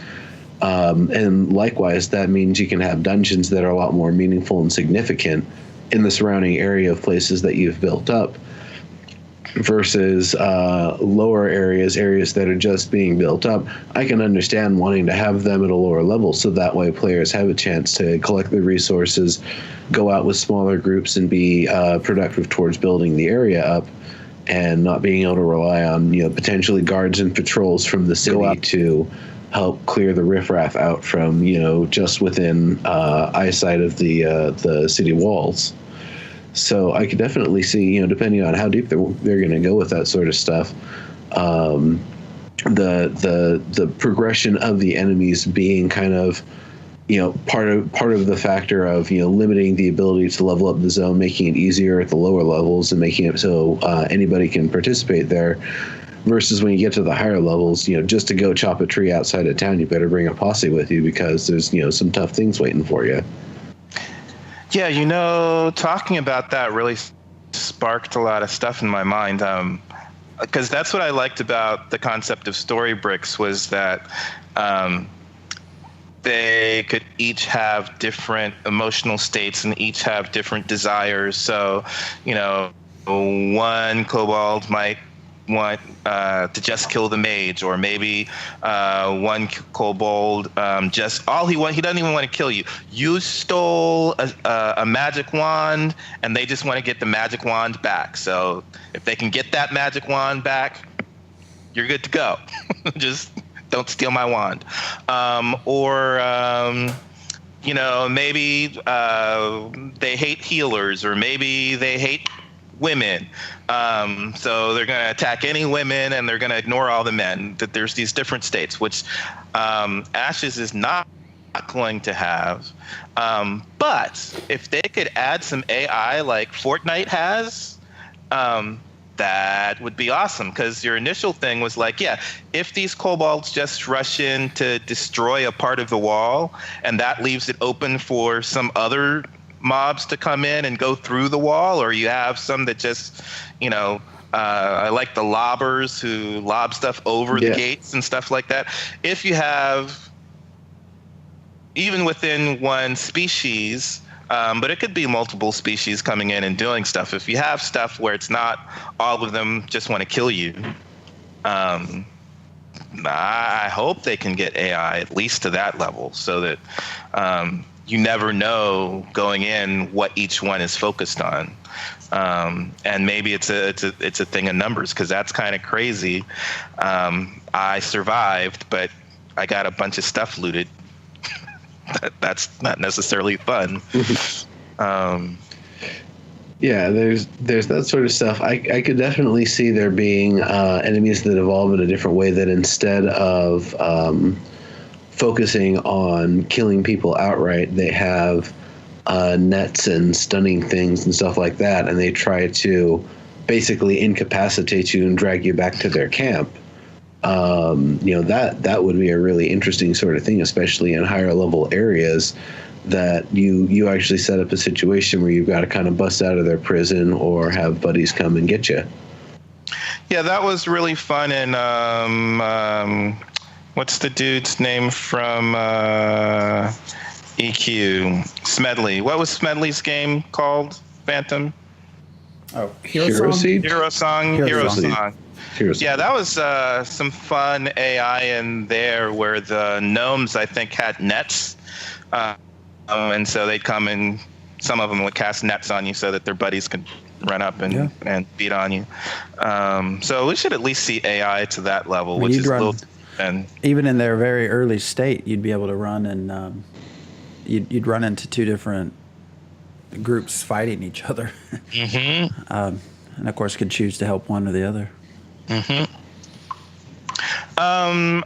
And likewise, that means you can have dungeons that are a lot more meaningful and significant in the surrounding area of places that you've built up, versus lower areas that are just being built up. I can understand wanting to have them at a lower level, so that way players have a chance to collect the resources, go out with smaller groups, and be productive towards building the area up, and not being able to rely on potentially guards and patrols from the city to help clear the riffraff out from just within eyesight of the city walls. So I could definitely see, depending on how deep they're going to go with that sort of stuff, the progression of the enemies being kind of, part of the factor of limiting the ability to level up the zone, making it easier at the lower levels, and making it so anybody can participate there. Versus when you get to the higher levels, just to go chop a tree outside of town, you better bring a posse with you, because there's some tough things waiting for you. Yeah, talking about that really sparked a lot of stuff in my mind, because that's what I liked about the concept of story bricks, was that they could each have different emotional states and each have different desires. So, one kobold might want to just kill the mage, or maybe one kobold he doesn't even want to kill you. You stole a magic wand, and they just want to get the magic wand back. So if they can get that magic wand back, you're good to go. Just don't steal my wand. Maybe they hate healers, or maybe they hate women. So they're going to attack any women, and they're going to ignore all the men. That there's these different states, which Ashes is not going to have. But if they could add some AI like Fortnite has, that would be awesome, because your initial thing was like, yeah, if these kobolds just rush in to destroy a part of the wall, and that leaves it open for some other mobs to come in and go through the wall, or you have some that just, I like the lobbers who lob stuff over the gates and stuff like that. If you have, even within one species, but it could be multiple species coming in and doing stuff. If you have stuff where it's not all of them just want to kill you, I hope they can get AI at least to that level, so that you never know going in what each one is focused on. And maybe it's a thing of numbers, because that's kind of crazy. I survived, but I got a bunch of stuff looted. That's not necessarily fun. Yeah, there's that sort of stuff. I could definitely see there being enemies that evolve in a different way, that instead of focusing on killing people outright, they have nets and stunning things and stuff like that, and they try to basically incapacitate you and drag you back to their camp. That would be a really interesting sort of thing, especially in higher level areas, that you actually set up a situation where you've got to kind of bust out of their prison or have buddies come and get you. Yeah, that was really fun. And what's the dude's name from EQ? Smedley. What was Smedley's game called? Phantom? Oh, Hero Seed? Hero Song. Yeah, that was some fun AI in there where the gnomes, I think, had nets. And so they'd come and some of them would cast nets on you so that their buddies could run up and beat on you. So we should at least see AI to that level, which is a little... And even in their very early state, you'd be able to run and you'd run into two different groups fighting each other. And of course could choose to help one or the other. I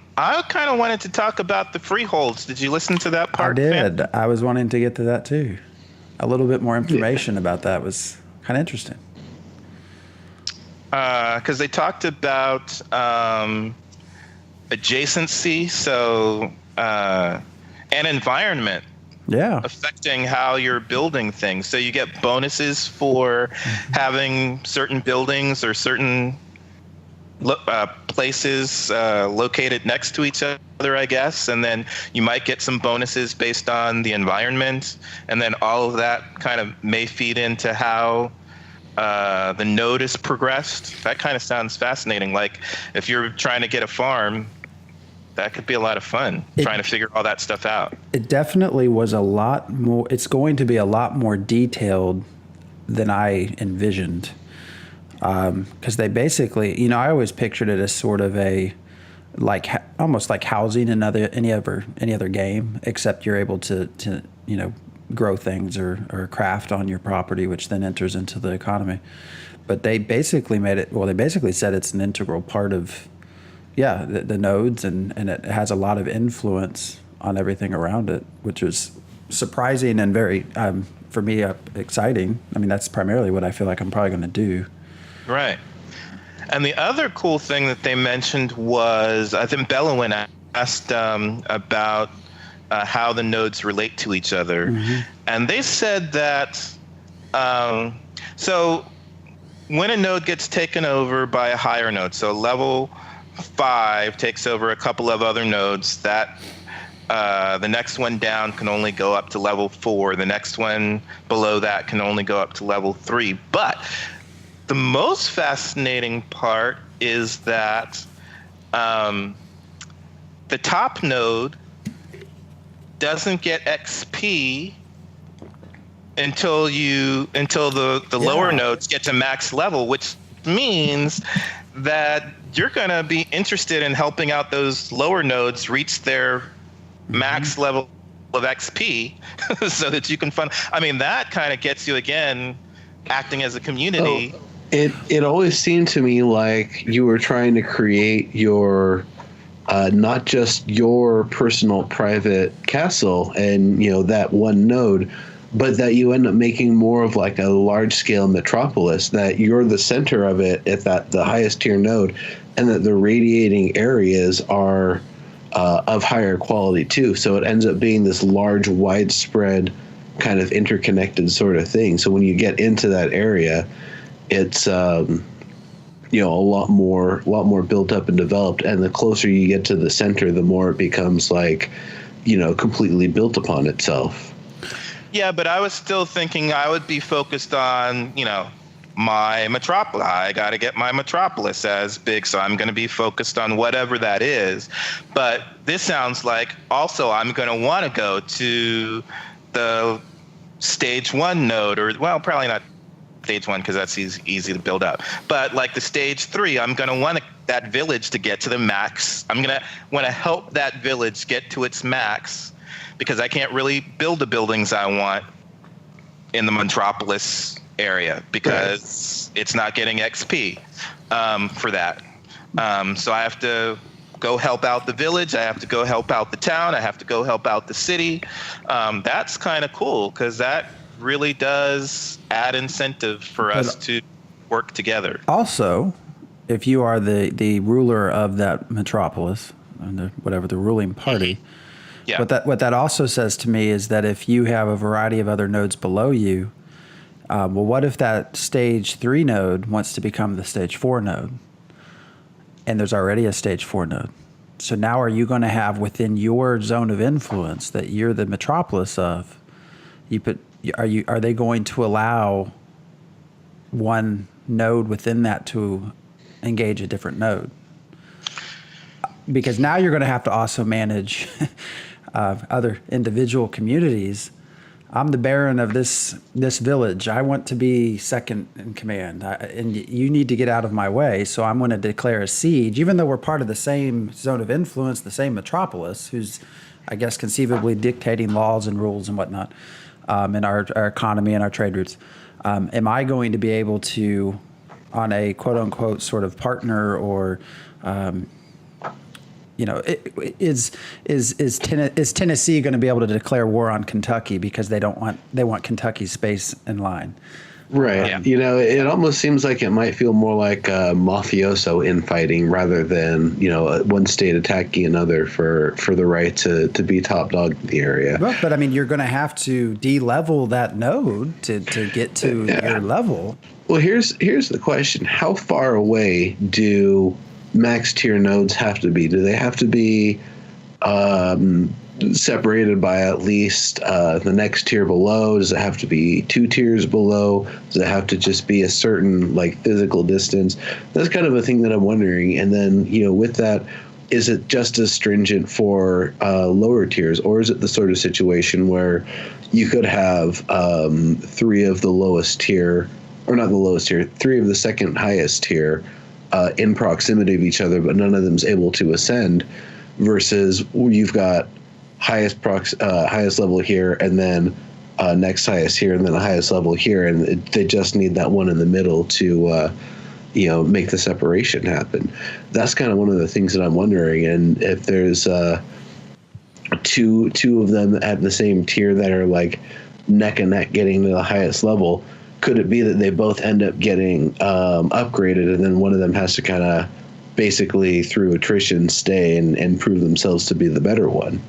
kind of wanted to talk about the freeholds. Did you listen to that part? I did. I was wanting to get to that too. A little bit more information about that was kind of interesting. Because they talked about adjacency, so and environment. Yeah. Affecting how you're building things. So you get bonuses for having certain buildings or certain places located next to each other, I guess. And then you might get some bonuses based on the environment. And then all of that kind of may feed into how the node is progressed. That kind of sounds fascinating. Like if you're trying to get a farm, that could be a lot of fun, trying to figure all that stuff out. It definitely was a lot more. It's going to be a lot more detailed than I envisioned. Because they basically, I always pictured it as sort of a, almost like housing in any other game, except you're able to grow things or craft on your property, which then enters into the economy. But they basically said it's an integral part of, the nodes, and it has a lot of influence on everything around it, which was surprising and very, for me, exciting. I mean, that's primarily what I feel like I'm probably going to do. Right. And the other cool thing that they mentioned was, I think Bellowin asked about how the nodes relate to each other. And they said that, so when a node gets taken over by a higher node, so level 5 takes over a couple of other nodes, that the next one down can only go up to level 4. The next one below that can only go up to level 3. But the most fascinating part is that the top node doesn't get XP until the lower nodes get to max level, which means that you're going to be interested in helping out those lower nodes reach their max level of XP so that you can fund. I mean, that kind of gets you, again, acting as a community. It always seemed to me like you were trying to create your not just your personal private castle and that one node, but that you end up making more of like a large scale metropolis, that you're the center of it at the highest tier node, and that the radiating areas are of higher quality too. So it ends up being this large, widespread kind of interconnected sort of thing. So when you get into that area, it's a lot more built up and developed, and the closer you get to the center, the more it becomes like completely built upon itself. Yeah, but I was still thinking I would be focused on my metropolis. I got to get my metropolis as big, so I'm going to be focused on whatever that is. But this sounds like also I'm going to want to go to the stage 1 node, or probably not stage 1 because that's easy to build up, but like the stage 3, I'm going to want that village to get to the max. I'm going to want to help that village get to its max, because I can't really build the buildings I want in the metropolis area because it's not getting XP for that. So I have to go help out the village. I have to go help out the town. I have to go help out the city. That's kind of cool, because that really does add incentive for us to work together. Also, if you are the ruler of that metropolis, whatever the ruling party, Yeah. What that also says to me is that if you have a variety of other nodes below you, well, what if that stage 3 node wants to become the stage 4 node, and there's already a stage 4 node? So now, are you going to have within your zone of influence that you're the metropolis of? Are they going to allow one node within that to engage a different node? Because now you're going to have to also manage other individual communities. I'm the Baron of this village. I want to be second in command, and you need to get out of my way. So I'm going to declare a siege, even though we're part of the same zone of influence, the same metropolis, who's, I guess, conceivably dictating laws and rules and whatnot in our economy and our trade routes. Am I going to be able to, on a quote unquote sort of partner or is Tennessee going to be able to declare war on Kentucky because they want Kentucky's space in line? Right. Yeah. It almost seems like it might feel more like mafioso infighting rather than, one state attacking another for the right to be top dog in the area. Well, but I mean, you're going to have to de-level that node to get to your level. Well, here's the question. How far away do max tier nodes have to be? Do they have to be separated by at least the next tier below? Does it have to be 2 tiers below? Does it have to just be a certain physical distance? That's kind of a thing that I'm wondering. And then, with that, is it just as stringent for lower tiers, or is it the sort of situation where you could have 3 of the lowest tier, or not the lowest tier, 3 of the second highest tier in proximity of each other, but none of them's able to ascend, versus you've got highest level here, and then next highest here, and then the highest level here, and they just need that one in the middle to make the separation happen. That's kind of one of the things that I'm wondering. And if there's two of them at the same tier that are neck and neck getting to the highest level, could it be that they both end up getting upgraded, and then one of them has to kind of basically through attrition stay and prove themselves to be the better one?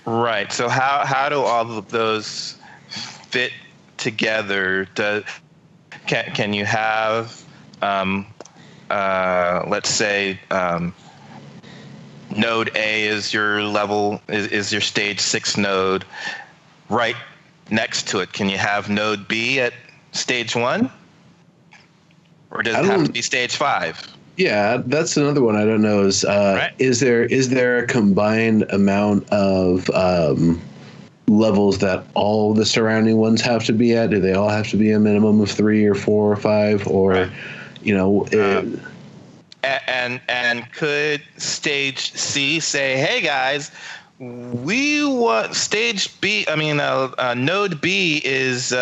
Right. So how do all of those fit together? Can you have, let's say, node A is your level, is your stage 6 node. Right next to it, can you have node B at stage 1? Or does it have to be stage 5? Yeah, that's another one I don't know. Right. Is there a combined amount of levels that all the surrounding ones have to be at? Do they all have to be a minimum of 3 or 4 or 5? Or, right. And could stage C say, hey guys, we want stage B, node B is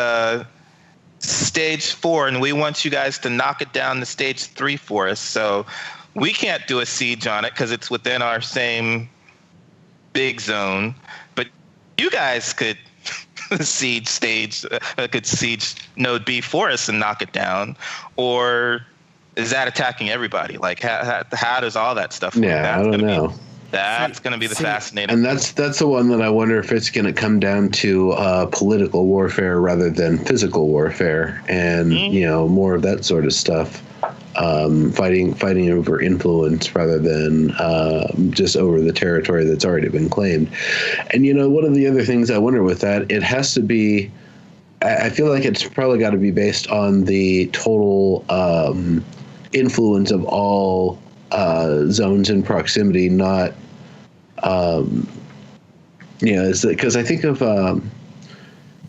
stage 4, and we want you guys to knock it down to stage 3 for us. So we can't do a siege on it because it's within our same big zone. But you guys could siege node B for us and knock it down. Or is that attacking everybody? How does all that stuff work? Yeah, I don't know. That's going to be the fascinating. And that's the one that I wonder if it's going to come down to political warfare rather than physical warfare, and more of that sort of stuff, fighting over influence rather than just over the territory that's already been claimed. And one of the other things I wonder with that, it has to be, I feel like it's probably got to be based on the total influence of all zones in proximity, not it's because I think of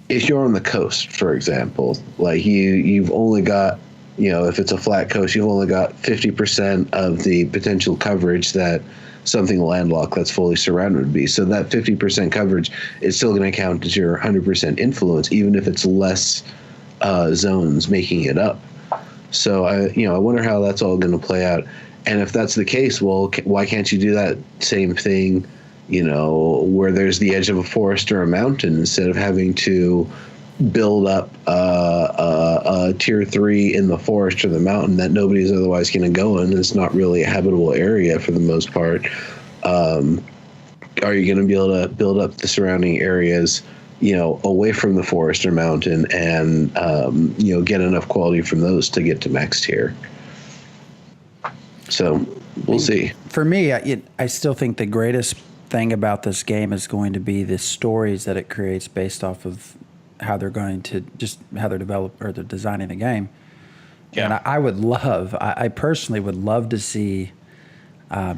if you're on the coast, for example, you've only got, if it's a flat coast, you've only got 50% of the potential coverage that something landlocked that's fully surrounded would be. So that 50% coverage is still going to count as your 100% influence, even if it's less zones making it up. So I wonder how that's all going to play out. And if that's the case, well, why can't you do that same thing, where there's the edge of a forest or a mountain, instead of having to build up a tier 3 in the forest or the mountain that nobody's otherwise going to go in? It's not really a habitable area for the most part. are you going to be able to build up the surrounding areas, away from the forest or mountain, and get enough quality from those to get to max tier? So we'll see. For me, I still think the greatest thing about this game is going to be the stories that it creates based off of how they're going to how they're they're designing the game. Yeah. And I personally would love to see,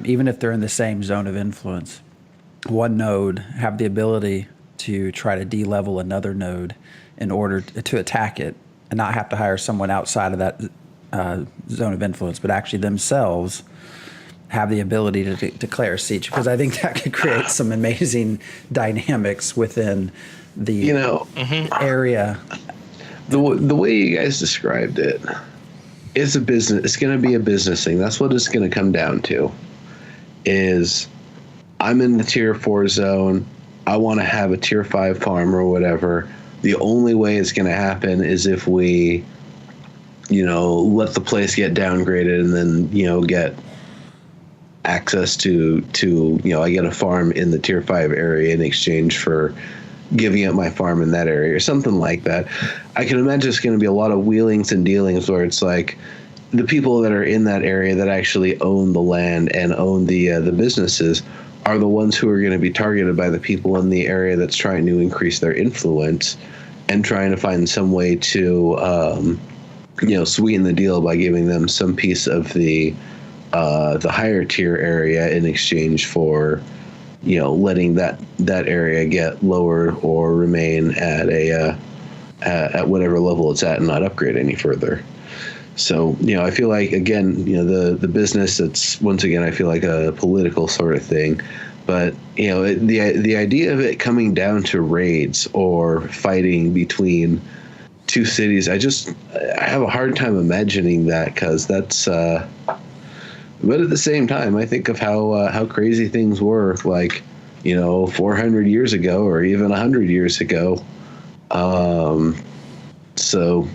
even if they're in the same zone of influence, one node have the ability to try to de-level another node in order to attack it, and not have to hire someone outside of that zone of influence, but actually themselves have the ability to declare a siege, because I think that could create some amazing dynamics within the area. The way you guys described it is a business. It's going to be a business thing. That's what it's going to come down to. Is I'm in the tier 4 zone. I want to have a tier 5 farm or whatever. The only way it's going to happen is if we, let the place get downgraded and then, get access to I get a farm in the tier 5 area in exchange for giving up my farm in that area or something like that. I can imagine it's going to be a lot of wheelings and dealings where it's like the people that are in that area that actually own the land and own the businesses are the ones who are going to be targeted by the people in the area that's trying to increase their influence and trying to find some way to sweeten the deal by giving them some piece of the higher tier area in exchange for letting that area get lower or remain at at whatever level it's at and not upgrade any further. So I feel like, again, the business, it's once again I feel like a political sort of thing, but the idea of it coming down to raids or fighting between two cities, I have a hard time imagining that, because that's. But at the same time, I think of how crazy things were, like 400 years ago or even 100 years ago. So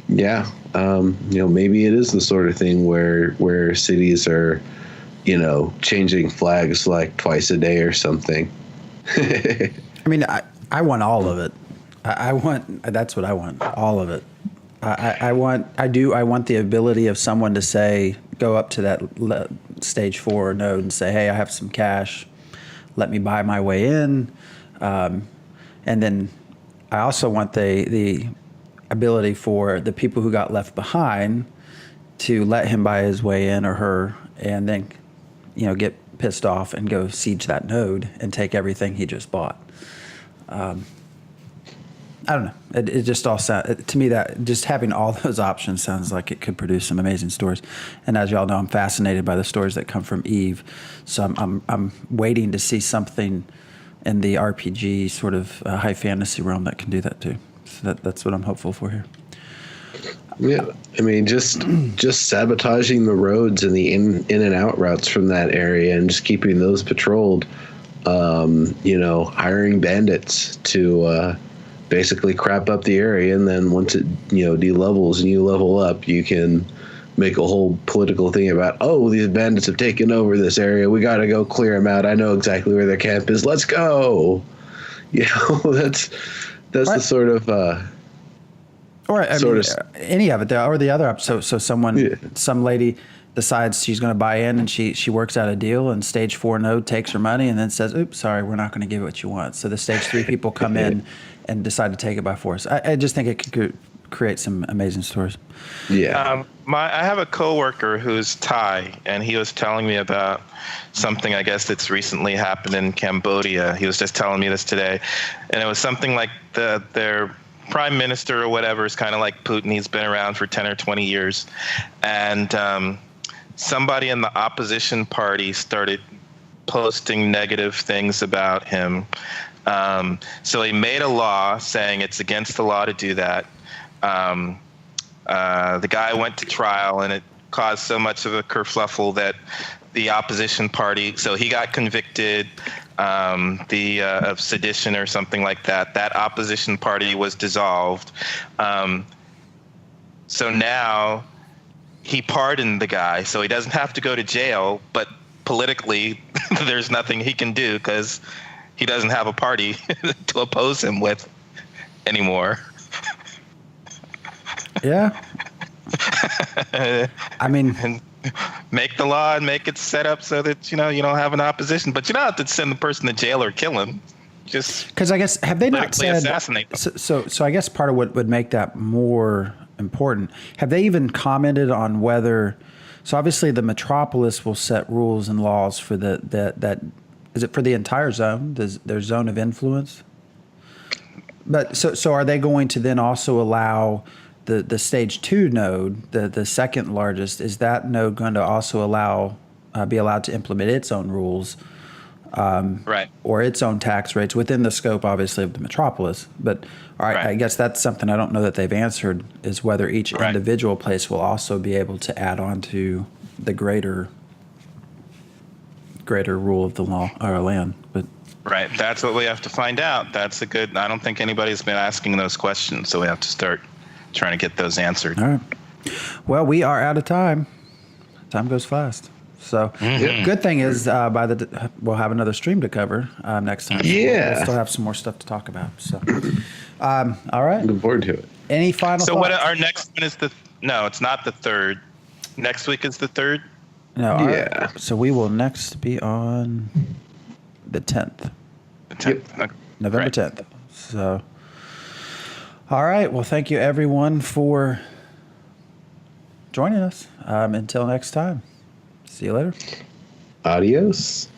yeah, maybe it is the sort of thing where cities are, changing flags like twice a day or something. I mean, I want all of it. That's what I want, all of it. I want the ability of someone to say, go up to that stage 4 node and say, hey, I have some cash, let me buy my way in. And then I also want the ability for the people who got left behind to let him buy his way in or her, and then get pissed off and go siege that node and take everything he just bought. I don't know. It just all sounds, to me, that just having all those options sounds like it could produce some amazing stories. And as y'all know, I'm fascinated by the stories that come from Eve. So I'm waiting to see something in the RPG sort of high fantasy realm that can do that too. So that's what I'm hopeful for here. Yeah, I mean, just sabotaging the roads and the in and out routes from that area and just keeping those patrolled. Hiring bandits to basically crap up the area, and then once it de-levels and you level up, you can make a whole political thing about, these bandits have taken over this area, we got to go clear them out, I know exactly where their camp is, let's go. That's the sort of any of it, or the other. So some lady decides she's going to buy in, and she works out a deal, and stage 4 node takes her money and then says, oops, sorry, we're not going to give you what you want. So the stage 3 people come in and decide to take it by force. I just think it could create some amazing stories. Yeah. I have a coworker who's Thai, and he was telling me about something, I guess, that's recently happened in Cambodia. He was just telling me this today, and it was something like their prime minister or whatever is kind of like Putin. He's been around for 10 or 20 years, and somebody in the opposition party started posting negative things about him. So he made a law saying it's against the law to do that. The guy went to trial, and it caused so much of a kerfluffle that the opposition party, so he got convicted of sedition or something like that. That opposition party was dissolved. So now he pardoned the guy, so he doesn't have to go to jail, but politically there's nothing he can do because he doesn't have a party to oppose him with anymore. Yeah. I mean, And make the law and make it set up so that you don't have an opposition, but you don't have to send the person to jail or kill him. Just because I guess have they not politically said assassinate them. so I guess part of what would make that more important, have they even commented on whether, so obviously the metropolis will set rules and laws for that is it for the entire zone, their zone of influence? But so are they going to then also allow the stage 2 node, the second largest, is that node going to also be allowed to implement its own rules? Right. Or its own tax rates within the scope, obviously, of the metropolis. But all right, Right. I guess that's something I don't know that they've answered, is whether each Right. individual place will also be able to add on to the greater rule of the law or land. But Right. That's what we have to find out. I don't think anybody's been asking those questions, so we have to start trying to get those answered. all right. Well, we are out of time. Time goes fast. So good thing is we'll have another stream to cover next time. Yeah. We'll still have some more stuff to talk about. So all right. Looking forward to it. Any final So thoughts? our next one is no, it's not the 3rd. Next week is the 3rd. No. Yeah. So we will next be on the 10th, The 10th. Okay. November Right. 10th. So, all right. Well, thank you everyone for joining us. Until next time. See you later. Adios.